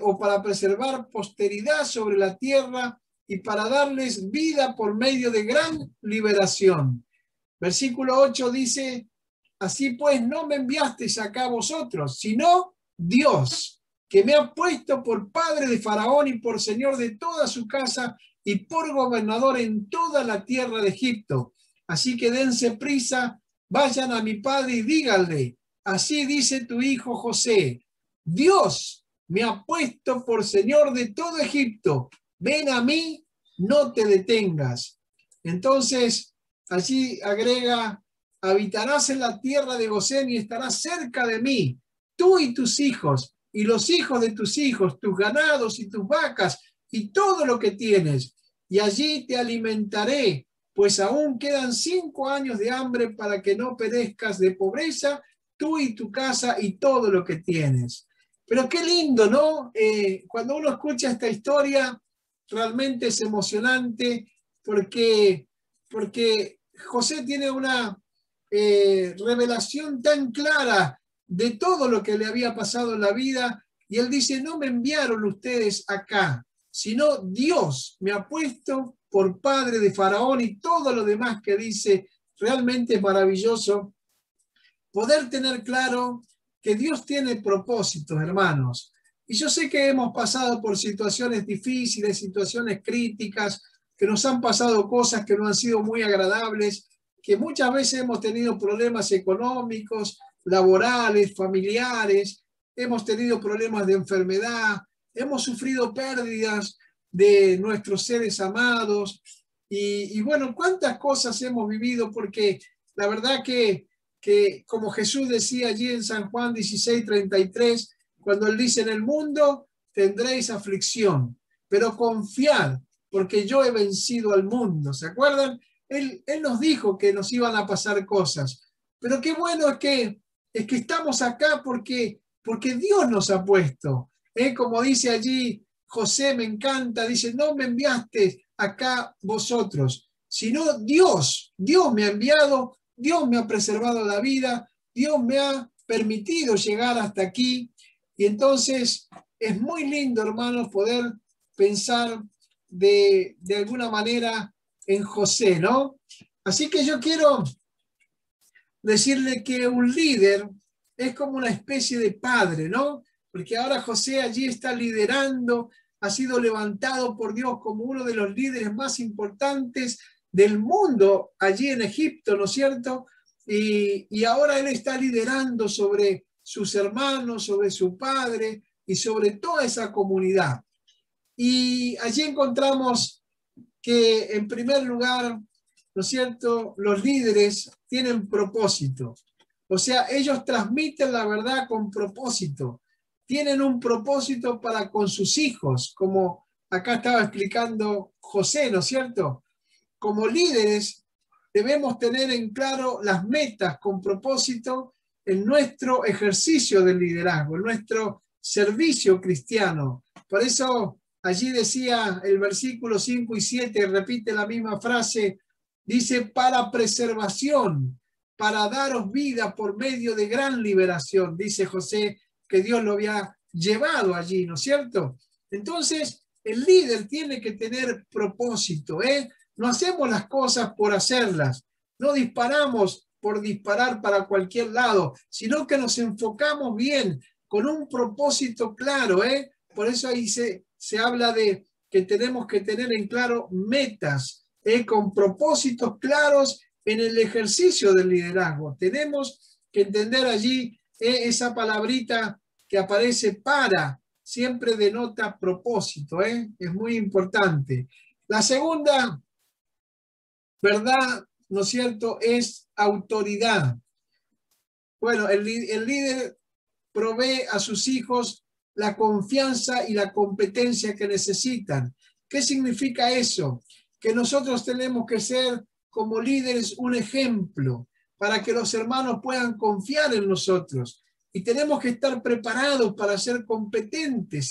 o para preservar posteridad sobre la tierra y para darles vida por medio de gran liberación. Versículo 8 dice, así pues no me enviasteis acá vosotros, sino Dios, que me ha puesto por padre de Faraón y por señor de toda su casa y por gobernador en toda la tierra de Egipto. Así que dense prisa, vayan a mi padre y díganle, así dice tu hijo José, Dios me ha puesto por señor de todo Egipto, ven a mí, no te detengas. Entonces, allí agrega, habitarás en la tierra de Gosén y estarás cerca de mí, tú y tus hijos, y los hijos de tus hijos, tus ganados y tus vacas, y todo lo que tienes. Y allí te alimentaré, pues aún quedan 5 años de hambre para que no perezcas de pobreza, tú y tu casa y todo lo que tienes. Pero qué lindo, ¿no? Cuando uno escucha esta historia, realmente es emocionante porque José tiene una revelación tan clara de todo lo que le había pasado en la vida y él dice, no me enviaron ustedes acá, sino Dios me ha puesto por padre de Faraón y todo lo demás que dice. Realmente es maravilloso poder tener claro que Dios tiene propósitos, hermanos. Y yo sé que hemos pasado por situaciones difíciles, situaciones críticas, que nos han pasado cosas que no han sido muy agradables, que muchas veces hemos tenido problemas económicos, laborales, familiares, hemos tenido problemas de enfermedad, hemos sufrido pérdidas de nuestros seres amados. Y bueno, cuántas cosas hemos vivido, porque la verdad que como Jesús decía allí en San Juan 16:33, cuando él dice, en el mundo tendréis aflicción, pero confiad, porque yo he vencido al mundo. ¿Se acuerdan? Él nos dijo que nos iban a pasar cosas, pero qué bueno es que estamos acá porque Dios nos ha puesto. Como dice allí José, me encanta, dice, no me enviaste acá vosotros, sino Dios me ha enviado, Dios me ha preservado la vida, Dios me ha permitido llegar hasta aquí. Y entonces es muy lindo, hermanos, poder pensar de alguna manera en José, ¿no? Así que yo quiero decirle que un líder es como una especie de padre, ¿no? Porque ahora José allí está liderando ha sido levantado por Dios como uno de los líderes más importantes del mundo allí en Egipto, ¿no es cierto? Y ahora él está liderando sobre sus hermanos, sobre su padre y sobre toda esa comunidad. Y allí encontramos que en primer lugar, ¿no es cierto?, los líderes tienen propósito. O sea, ellos transmiten la verdad con propósito. Tienen un propósito para con sus hijos, como acá estaba explicando José, ¿no es cierto? Como líderes debemos tener en claro las metas con propósito en nuestro ejercicio del liderazgo, en nuestro servicio cristiano. Por eso allí decía el versículo 5 y 7, repite la misma frase, dice, para preservación, para daros vida por medio de gran liberación, dice José, que Dios lo había llevado allí, ¿no es cierto? Entonces, el líder tiene que tener propósito, ¿eh? No hacemos las cosas por hacerlas, no disparamos por disparar para cualquier lado, sino que nos enfocamos bien, con un propósito claro, ¿eh? Por eso ahí se habla de que tenemos que tener en claro metas, con propósitos claros en el ejercicio del liderazgo. Tenemos que entender allí esa palabrita que aparece para, siempre denota propósito, ¿eh? Es muy importante. La segunda verdad, ¿no es cierto?, es autoridad. Bueno, el líder provee a sus hijos la confianza y la competencia que necesitan. ¿Qué significa eso? Que nosotros tenemos que ser como líderes un ejemplo para que los hermanos puedan confiar en nosotros. Y tenemos que estar preparados para ser competentes,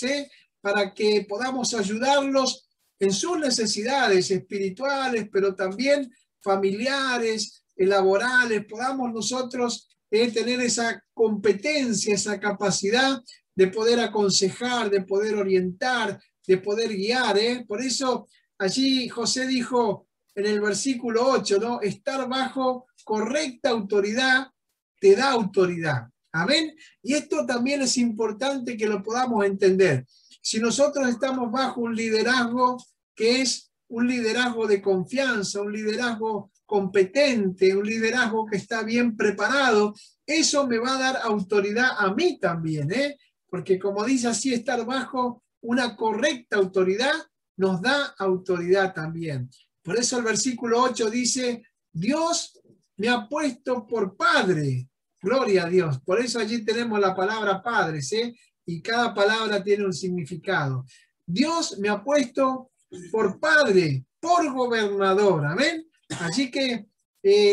para que podamos ayudarlos en sus necesidades espirituales, pero también familiares, laborales, podamos nosotros tener esa competencia, esa capacidad de poder aconsejar, de poder orientar, de poder guiar. Por eso allí José dijo en el versículo 8, ¿no? Estar bajo correcta autoridad te da autoridad. Amén. Y esto también es importante que lo podamos entender. Si nosotros estamos bajo un liderazgo que es un liderazgo de confianza, un liderazgo competente, un liderazgo que está bien preparado, eso me va a dar autoridad a mí también, porque como dice así, estar bajo una correcta autoridad nos da autoridad también. Por eso el versículo 8 dice, Dios me ha puesto por padre. Gloria a Dios. Por eso allí tenemos la palabra padres, y cada palabra tiene un significado. Dios me ha puesto por padre, por gobernador. Amén. Así que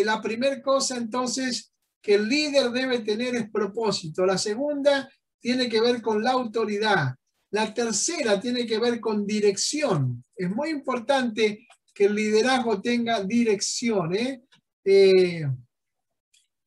la primera cosa entonces que el líder debe tener es propósito. La segunda tiene que ver con la autoridad. La tercera tiene que ver con dirección. Es muy importante que el liderazgo tenga dirección,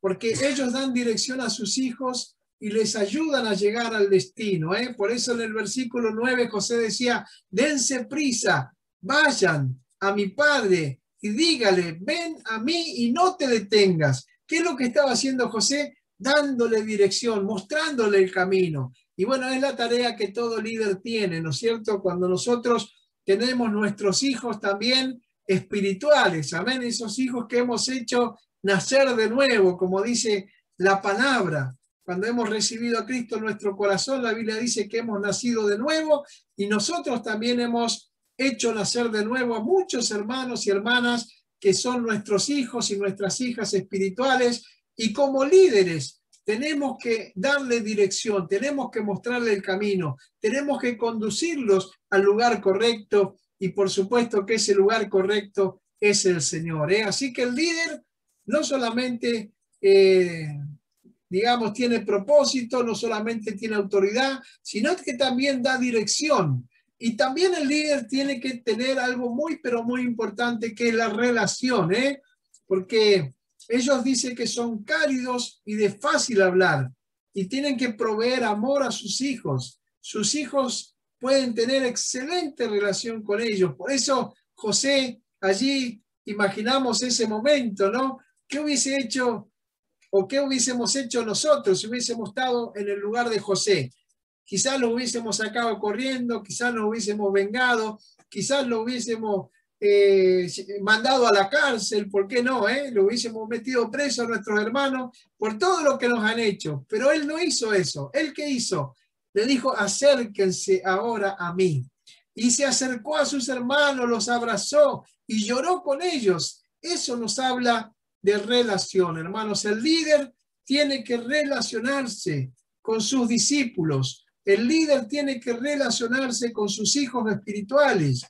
porque ellos dan dirección a sus hijos y les ayudan a llegar al destino. Por eso en el versículo 9 José decía, dense prisa, vayan a mi padre y dígale, ven a mí y no te detengas. ¿Qué es lo que estaba haciendo José? Dándole dirección, mostrándole el camino. Y bueno, es la tarea que todo líder tiene, ¿no es cierto? Cuando nosotros tenemos nuestros hijos también espirituales, amén, esos hijos que hemos hecho nacer de nuevo, como dice la palabra. Cuando hemos recibido a Cristo en nuestro corazón, la Biblia dice que hemos nacido de nuevo y nosotros también hemos hecho nacer de nuevo a muchos hermanos y hermanas que son nuestros hijos y nuestras hijas espirituales, y como líderes tenemos que darle dirección, tenemos que mostrarle el camino, tenemos que conducirlos al lugar correcto, y por supuesto que ese lugar correcto es el Señor. Así que el líder no solamente, digamos, tiene propósito, no solamente tiene autoridad, sino que también da dirección. Y también el líder tiene que tener algo muy, pero muy importante, que es la relación, porque ellos dicen que son cálidos y de fácil hablar y tienen que proveer amor a sus hijos. Sus hijos pueden tener excelente relación con ellos. Por eso José, allí imaginamos ese momento, ¿no? ¿Qué hubiese hecho o qué hubiésemos hecho nosotros si hubiésemos estado en el lugar de José? quizás lo hubiésemos sacado corriendo, quizás lo hubiésemos vengado, quizás lo hubiésemos mandado a la cárcel, ¿por qué no? Lo hubiésemos metido preso a nuestros hermanos por todo lo que nos han hecho. Pero él no hizo eso. ¿Él qué hizo? Le dijo, acérquense ahora a mí. Y se acercó a sus hermanos, los abrazó y lloró con ellos. Eso nos habla de relación, hermanos. El líder tiene que relacionarse con sus discípulos. El líder tiene que relacionarse con sus hijos espirituales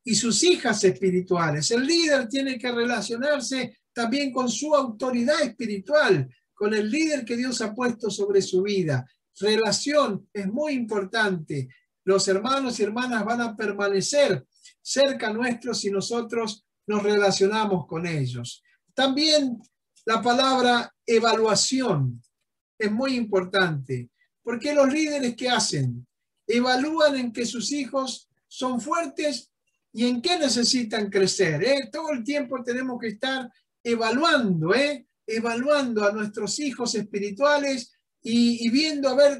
y sus hijas espirituales. El líder tiene que relacionarse también con su autoridad espiritual, con el líder que Dios ha puesto sobre su vida. Relación es muy importante. Los hermanos y hermanas van a permanecer cerca nuestros si nosotros nos relacionamos con ellos. También la palabra evaluación es muy importante, porque los líderes, ¿qué hacen? Evalúan en que sus hijos son fuertes y en qué necesitan crecer. Todo el tiempo tenemos que estar evaluando, evaluando a nuestros hijos espirituales y viendo a ver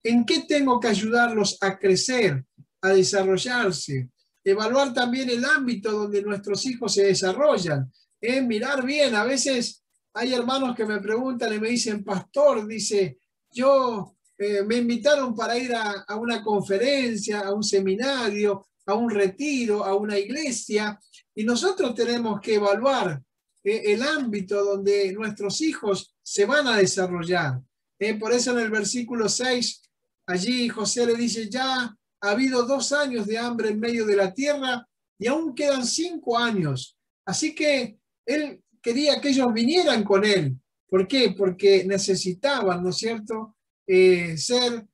en qué tengo que ayudarlos a crecer, a desarrollarse. Evaluar también el ámbito donde nuestros hijos se desarrollan. Mirar bien, a veces hay hermanos que me preguntan y me dicen, pastor, dice, yo me invitaron para ir a una conferencia, a un seminario, a un retiro, a una iglesia, y nosotros tenemos que evaluar el ámbito donde nuestros hijos se van a desarrollar. Por eso en el versículo 6, allí José le dice, ya ha habido 2 años de hambre en medio de la tierra y aún quedan 5 años. Así que él quería que ellos vinieran con él. ¿Por qué? Porque necesitaban, ¿no es cierto?, ser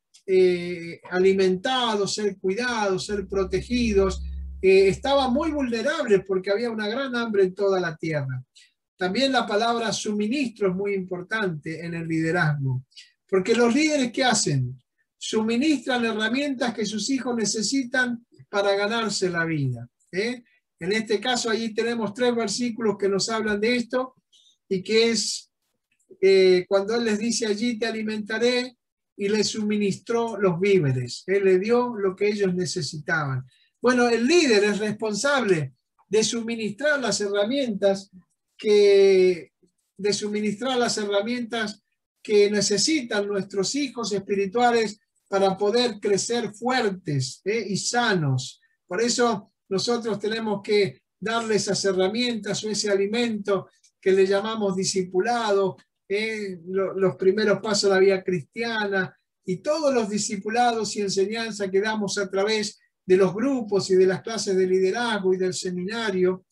alimentados, ser cuidados, ser protegidos. Estaban muy vulnerables porque había una gran hambre en toda la tierra. También la palabra suministro es muy importante en el liderazgo, porque los líderes, ¿qué hacen? Suministran herramientas que sus hijos necesitan para ganarse la vida. En este caso, allí tenemos 3 versículos que nos hablan de esto, y que es cuando él les dice, allí te alimentaré, y les suministró los víveres. Él le dio lo que ellos necesitaban. Bueno, el líder es responsable de suministrar las herramientas que necesitan nuestros hijos espirituales para poder crecer fuertes y sanos. Por eso nosotros tenemos que darle esas herramientas o ese alimento que le llamamos discipulado, los primeros pasos de la vida cristiana y todos los discipulados y enseñanza que damos a través de los grupos y de las clases de liderazgo y del seminario,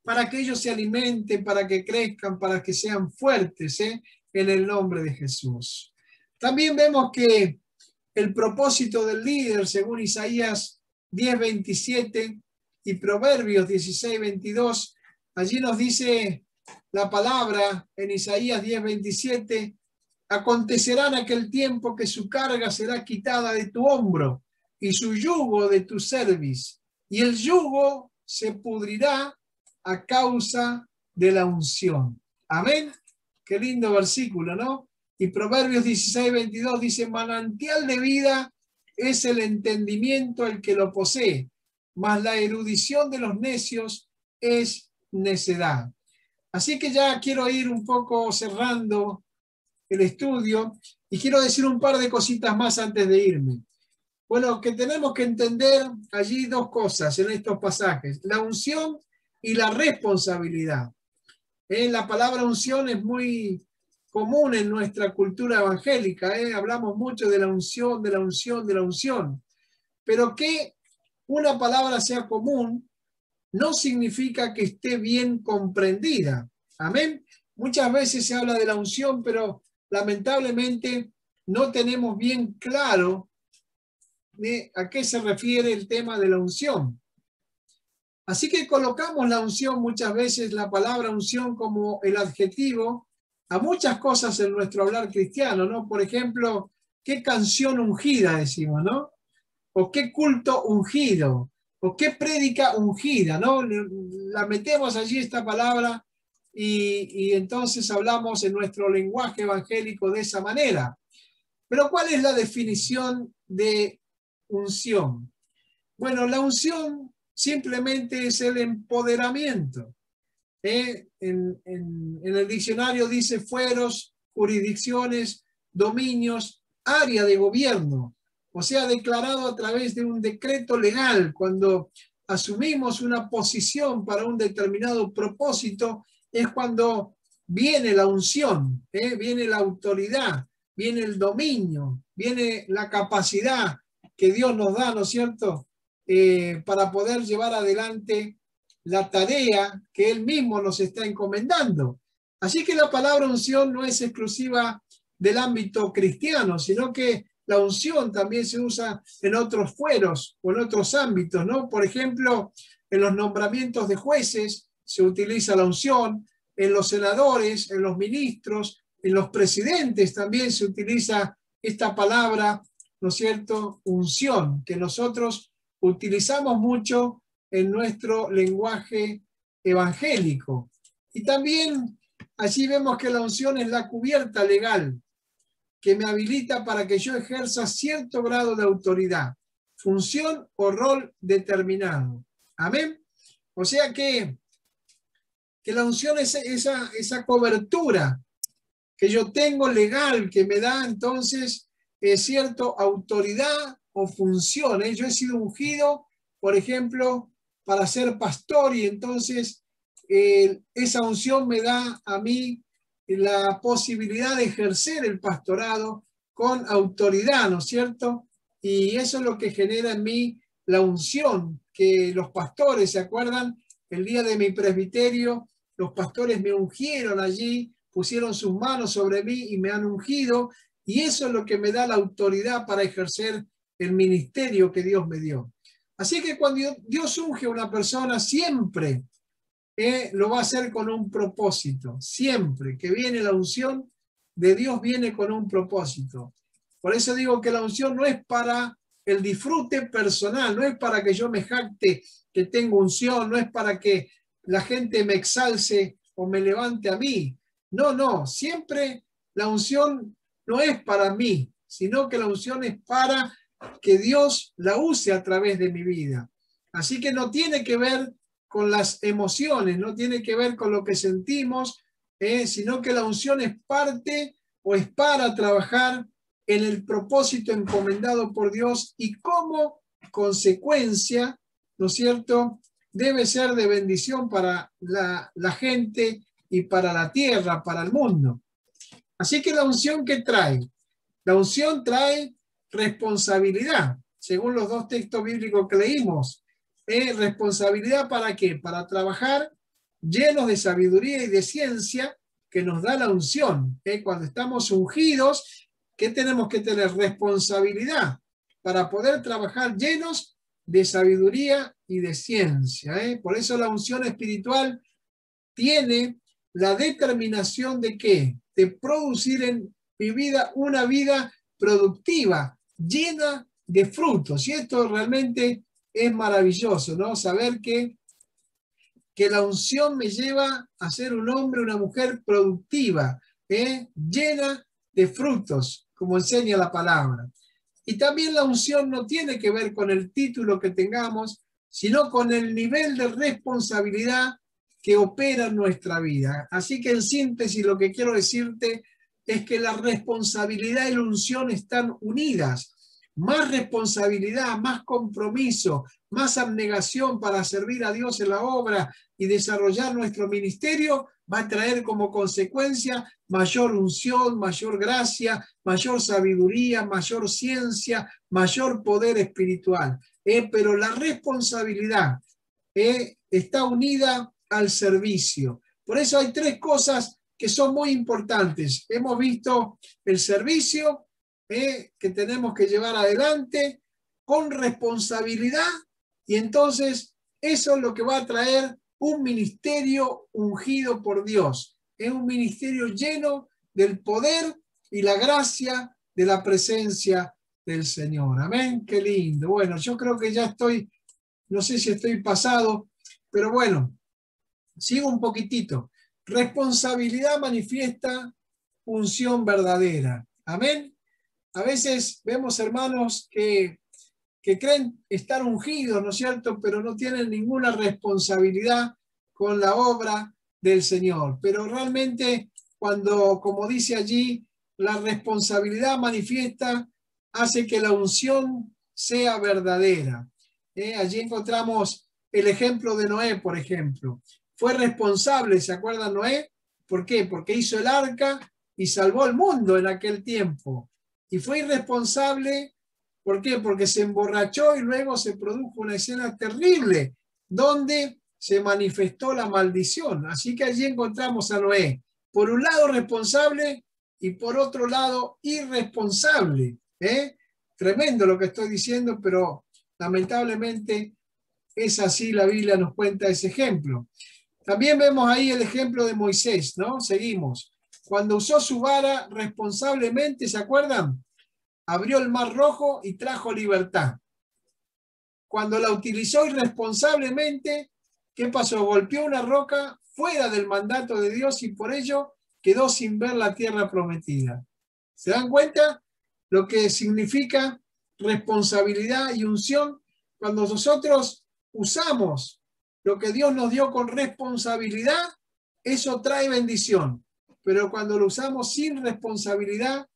para que ellos se alimenten, para que crezcan, para que sean fuertes en el nombre de Jesús. También vemos que el propósito del líder, según Isaías 10:27 y Proverbios 16:22, allí nos dice la palabra en Isaías 10:27, acontecerá en aquel tiempo que su carga será quitada de tu hombro y su yugo de tu cerviz, y el yugo se pudrirá a causa de la unción. Amén. Qué lindo versículo, ¿no? Y Proverbios 16:22 dice, manantial de vida es el entendimiento el que lo posee, mas la erudición de los necios es necedad. Así que ya quiero ir un poco cerrando el estudio y quiero decir un par de cositas más antes de irme. Bueno, que tenemos que entender allí 2 cosas en estos pasajes, la unción y la responsabilidad. La palabra unción es muy común en nuestra cultura evangélica, hablamos mucho de la unción, de la unción, de la unción, pero que una palabra sea común no significa que esté bien comprendida. Amén. Muchas veces se habla de la unción, pero lamentablemente no tenemos bien claro a qué se refiere el tema de la unción. Así que colocamos la unción muchas veces, la palabra unción, como el adjetivo a muchas cosas en nuestro hablar cristiano, ¿no? Por ejemplo, qué canción ungida decimos, ¿no? O qué culto ungido, o qué prédica ungida, ¿no? La metemos allí esta palabra y entonces hablamos en nuestro lenguaje evangélico de esa manera. Pero ¿cuál es la definición de unción? Bueno, la unción simplemente es el empoderamiento. En el diccionario dice fueros, jurisdicciones, dominios, área de gobierno. O sea, declarado a través de un decreto legal. Cuando asumimos una posición para un determinado propósito, es cuando viene la unción, viene la autoridad, viene el dominio, viene la capacidad que Dios nos da, ¿no es cierto?, para poder llevar adelante la tarea que Él mismo nos está encomendando. Así que la palabra unción no es exclusiva del ámbito cristiano, sino que la unción también se usa en otros fueros o en otros ámbitos, ¿no? Por ejemplo, en los nombramientos de jueces se utiliza la unción, en los senadores, en los ministros, en los presidentes también se utiliza esta palabra, ¿no es cierto?, unción, que nosotros utilizamos mucho en nuestro lenguaje evangélico. Y también allí vemos que la unción es la cubierta legal que me habilita para que yo ejerza cierto grado de autoridad, función o rol determinado. Amén. O sea que la unción es esa cobertura que yo tengo legal, que me da entonces cierta autoridad o función. Yo he sido ungido, por ejemplo, para ser pastor, y entonces esa unción me da a mí la posibilidad de ejercer el pastorado con autoridad, ¿no es cierto? Y eso es lo que genera en mí la unción, que los pastores, ¿se acuerdan? El día de mi presbiterio, los pastores me ungieron allí, pusieron sus manos sobre mí y me han ungido, y eso es lo que me da la autoridad para ejercer el ministerio que Dios me dio. Así que cuando Dios unge a una persona, siempre lo va a hacer con un propósito. Siempre que viene la unción de Dios, viene con un propósito. Por eso digo que la unción no es para el disfrute personal, no es para que yo me jacte que tengo unción, no es para que la gente me exalce o me levante a mí. No, no, siempre la unción no es para mí, sino que la unción es para que Dios la use a través de mi vida. Así que no tiene que ver con las emociones, no tiene que ver con lo que sentimos, sino que la unción es parte o es para trabajar en el propósito encomendado por Dios, y como consecuencia, ¿no es cierto?, debe ser de bendición para la gente y para la tierra, para el mundo. Así que la unción, ¿qué trae? La unción trae responsabilidad, según los dos textos bíblicos que leímos. ¿Responsabilidad para qué? Para trabajar llenos de sabiduría y de ciencia que nos da la unción. Cuando estamos ungidos, ¿qué tenemos que tener? Responsabilidad para poder trabajar llenos de sabiduría y de ciencia. Por eso la unción espiritual tiene la determinación de ¿qué? De producir en mi vida una vida productiva, llena de frutos. Y esto realmente es maravilloso, ¿no? Saber que la unción me lleva a ser un hombre, una mujer productiva, llena de frutos, como enseña la palabra. Y también la unción no tiene que ver con el título que tengamos, sino con el nivel de responsabilidad que opera en nuestra vida. Así que en síntesis lo que quiero decirte es que la responsabilidad y la unción están unidas. Más responsabilidad, más compromiso, más abnegación para servir a Dios en la obra y desarrollar nuestro ministerio va a traer como consecuencia mayor unción, mayor gracia, mayor sabiduría, mayor ciencia, mayor poder espiritual. Pero la responsabilidad está unida al servicio. Por eso hay tres cosas que son muy importantes. Hemos visto el servicio que tenemos que llevar adelante con responsabilidad, y entonces eso es lo que va a traer un ministerio ungido por Dios. Es un ministerio lleno del poder y la gracia de la presencia del Señor. Amén. Qué lindo. Bueno, yo creo que ya estoy, no sé si estoy pasado, pero bueno, sigo un poquitito. Responsabilidad manifiesta unción verdadera. Amén. A veces vemos hermanos que creen estar ungidos, ¿no es cierto?, pero no tienen ninguna responsabilidad con la obra del Señor. Pero realmente cuando, como dice allí, la responsabilidad manifiesta hace que la unción sea verdadera. Allí encontramos el ejemplo de Noé, por ejemplo. Fue responsable, ¿se acuerdan Noé? ¿Por qué? Porque hizo el arca y salvó al mundo en aquel tiempo. Y fue irresponsable, ¿por qué? Porque se emborrachó y luego se produjo una escena terrible donde se manifestó la maldición. Así que allí encontramos a Noé, por un lado responsable y por otro lado irresponsable. Tremendo lo que estoy diciendo, pero lamentablemente es así, la Biblia nos cuenta ese ejemplo. También vemos ahí el ejemplo de Moisés, ¿no? Seguimos. Cuando usó su vara responsablemente, ¿se acuerdan? Abrió el mar rojo y trajo libertad. Cuando la utilizó irresponsablemente, ¿qué pasó? Golpeó una roca fuera del mandato de Dios y por ello quedó sin ver la tierra prometida. ¿Se dan cuenta lo que significa responsabilidad y unción? Cuando nosotros usamos lo que Dios nos dio con responsabilidad, eso trae bendición. Pero cuando lo usamos sin responsabilidad,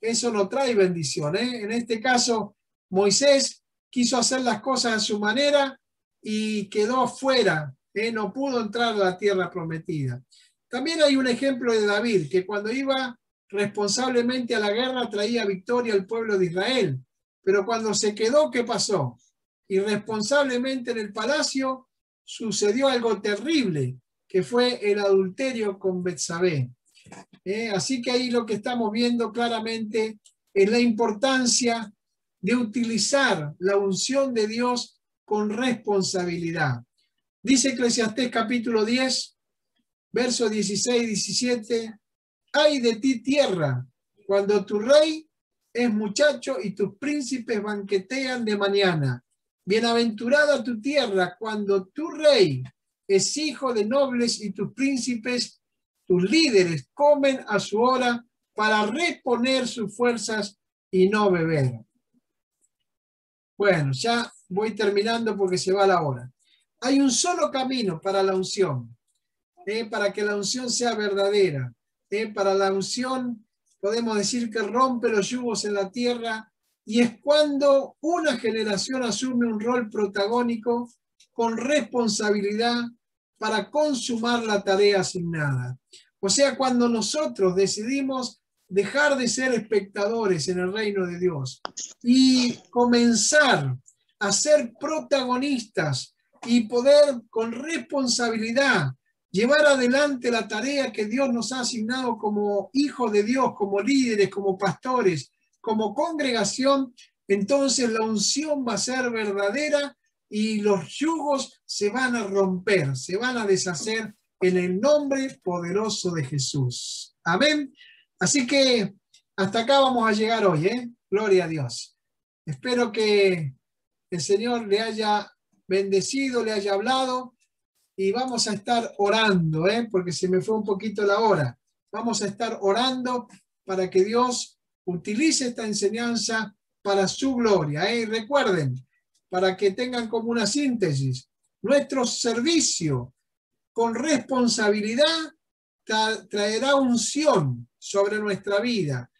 eso no trae bendición. En este caso, Moisés quiso hacer las cosas a su manera y quedó fuera. No pudo entrar a la tierra prometida. También hay un ejemplo de David, que cuando iba responsablemente a la guerra traía victoria al pueblo de Israel. Pero cuando se quedó, ¿qué pasó? Irresponsablemente en el palacio sucedió algo terrible, que fue el adulterio con Betsabé. Así que ahí lo que estamos viendo claramente es la importancia de utilizar la unción de Dios con responsabilidad. Dice Eclesiastés capítulo 10, versos 16 y 17, ay de ti tierra, cuando tu rey es muchacho y tus príncipes banquetean de mañana. Bienaventurada tu tierra cuando tu rey es hijo de nobles y tus príncipes, tus líderes, comen a su hora para reponer sus fuerzas y no beber. Bueno, ya voy terminando porque se va la hora. Hay un solo camino para la unción, para que la unción sea verdadera. Para la unción podemos decir que rompe los yugos en la tierra y es cuando una generación asume un rol protagónico con responsabilidad para consumar la tarea asignada. O sea, cuando nosotros decidimos dejar de ser espectadores en el reino de Dios y comenzar a ser protagonistas y poder con responsabilidad llevar adelante la tarea que Dios nos ha asignado como hijos de Dios, como líderes, como pastores, como congregación, entonces la unción va a ser verdadera y los yugos se van a romper, se van a deshacer en el nombre poderoso de Jesús. Amén. Así que hasta acá vamos a llegar hoy, Gloria a Dios. Espero que el Señor le haya bendecido, le haya hablado y vamos a estar orando, porque se me fue un poquito la hora. Vamos a estar orando para que Dios utilice esta enseñanza para su gloria. Y recuerden, para que tengan como una síntesis, nuestro servicio con responsabilidad traerá unción sobre nuestra vida,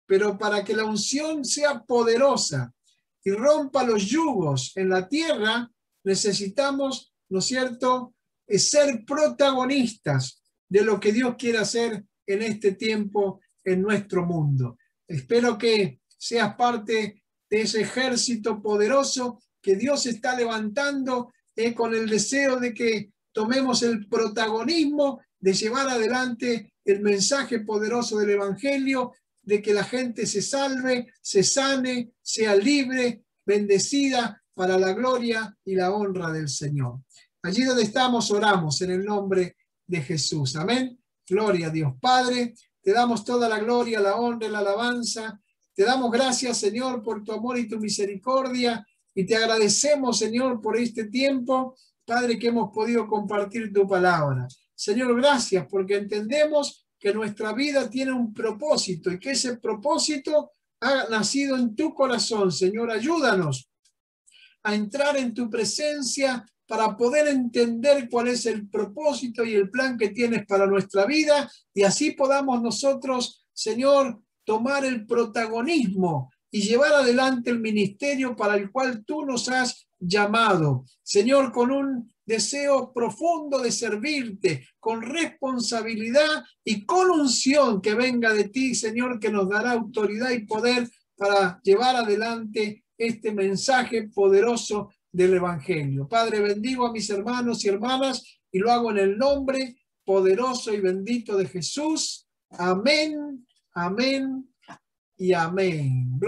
pero para que la unción sea poderosa y rompa los yugos en la tierra, necesitamos, ¿no es cierto?, ser protagonistas de lo que Dios quiere hacer en este tiempo en nuestro mundo. Espero que seas parte de ese ejército poderoso que Dios está levantando con el deseo de que tomemos el protagonismo de llevar adelante el mensaje poderoso del Evangelio, de que la gente se salve, se sane, sea libre, bendecida para la gloria y la honra del Señor. Allí donde estamos, oramos en el nombre de Jesús. Amén. Gloria a Dios. Padre, te damos toda la gloria, la honra y la alabanza. Te damos gracias, Señor, por tu amor y tu misericordia. Y te agradecemos, Señor, por este tiempo, Padre, que hemos podido compartir tu palabra. Señor, gracias porque entendemos que nuestra vida tiene un propósito y que ese propósito ha nacido en tu corazón, Señor. Ayúdanos a entrar en tu presencia para poder entender cuál es el propósito y el plan que tienes para nuestra vida, y así podamos nosotros, Señor, tomar el protagonismo y llevar adelante el ministerio para el cual tú nos has llamado. Señor, con un deseo profundo de servirte, con responsabilidad y con unción que venga de ti, Señor, que nos dará autoridad y poder para llevar adelante este mensaje poderoso del Evangelio. Padre, bendigo a mis hermanos y hermanas y lo hago en el nombre poderoso y bendito de Jesús. Amén, amén y amén.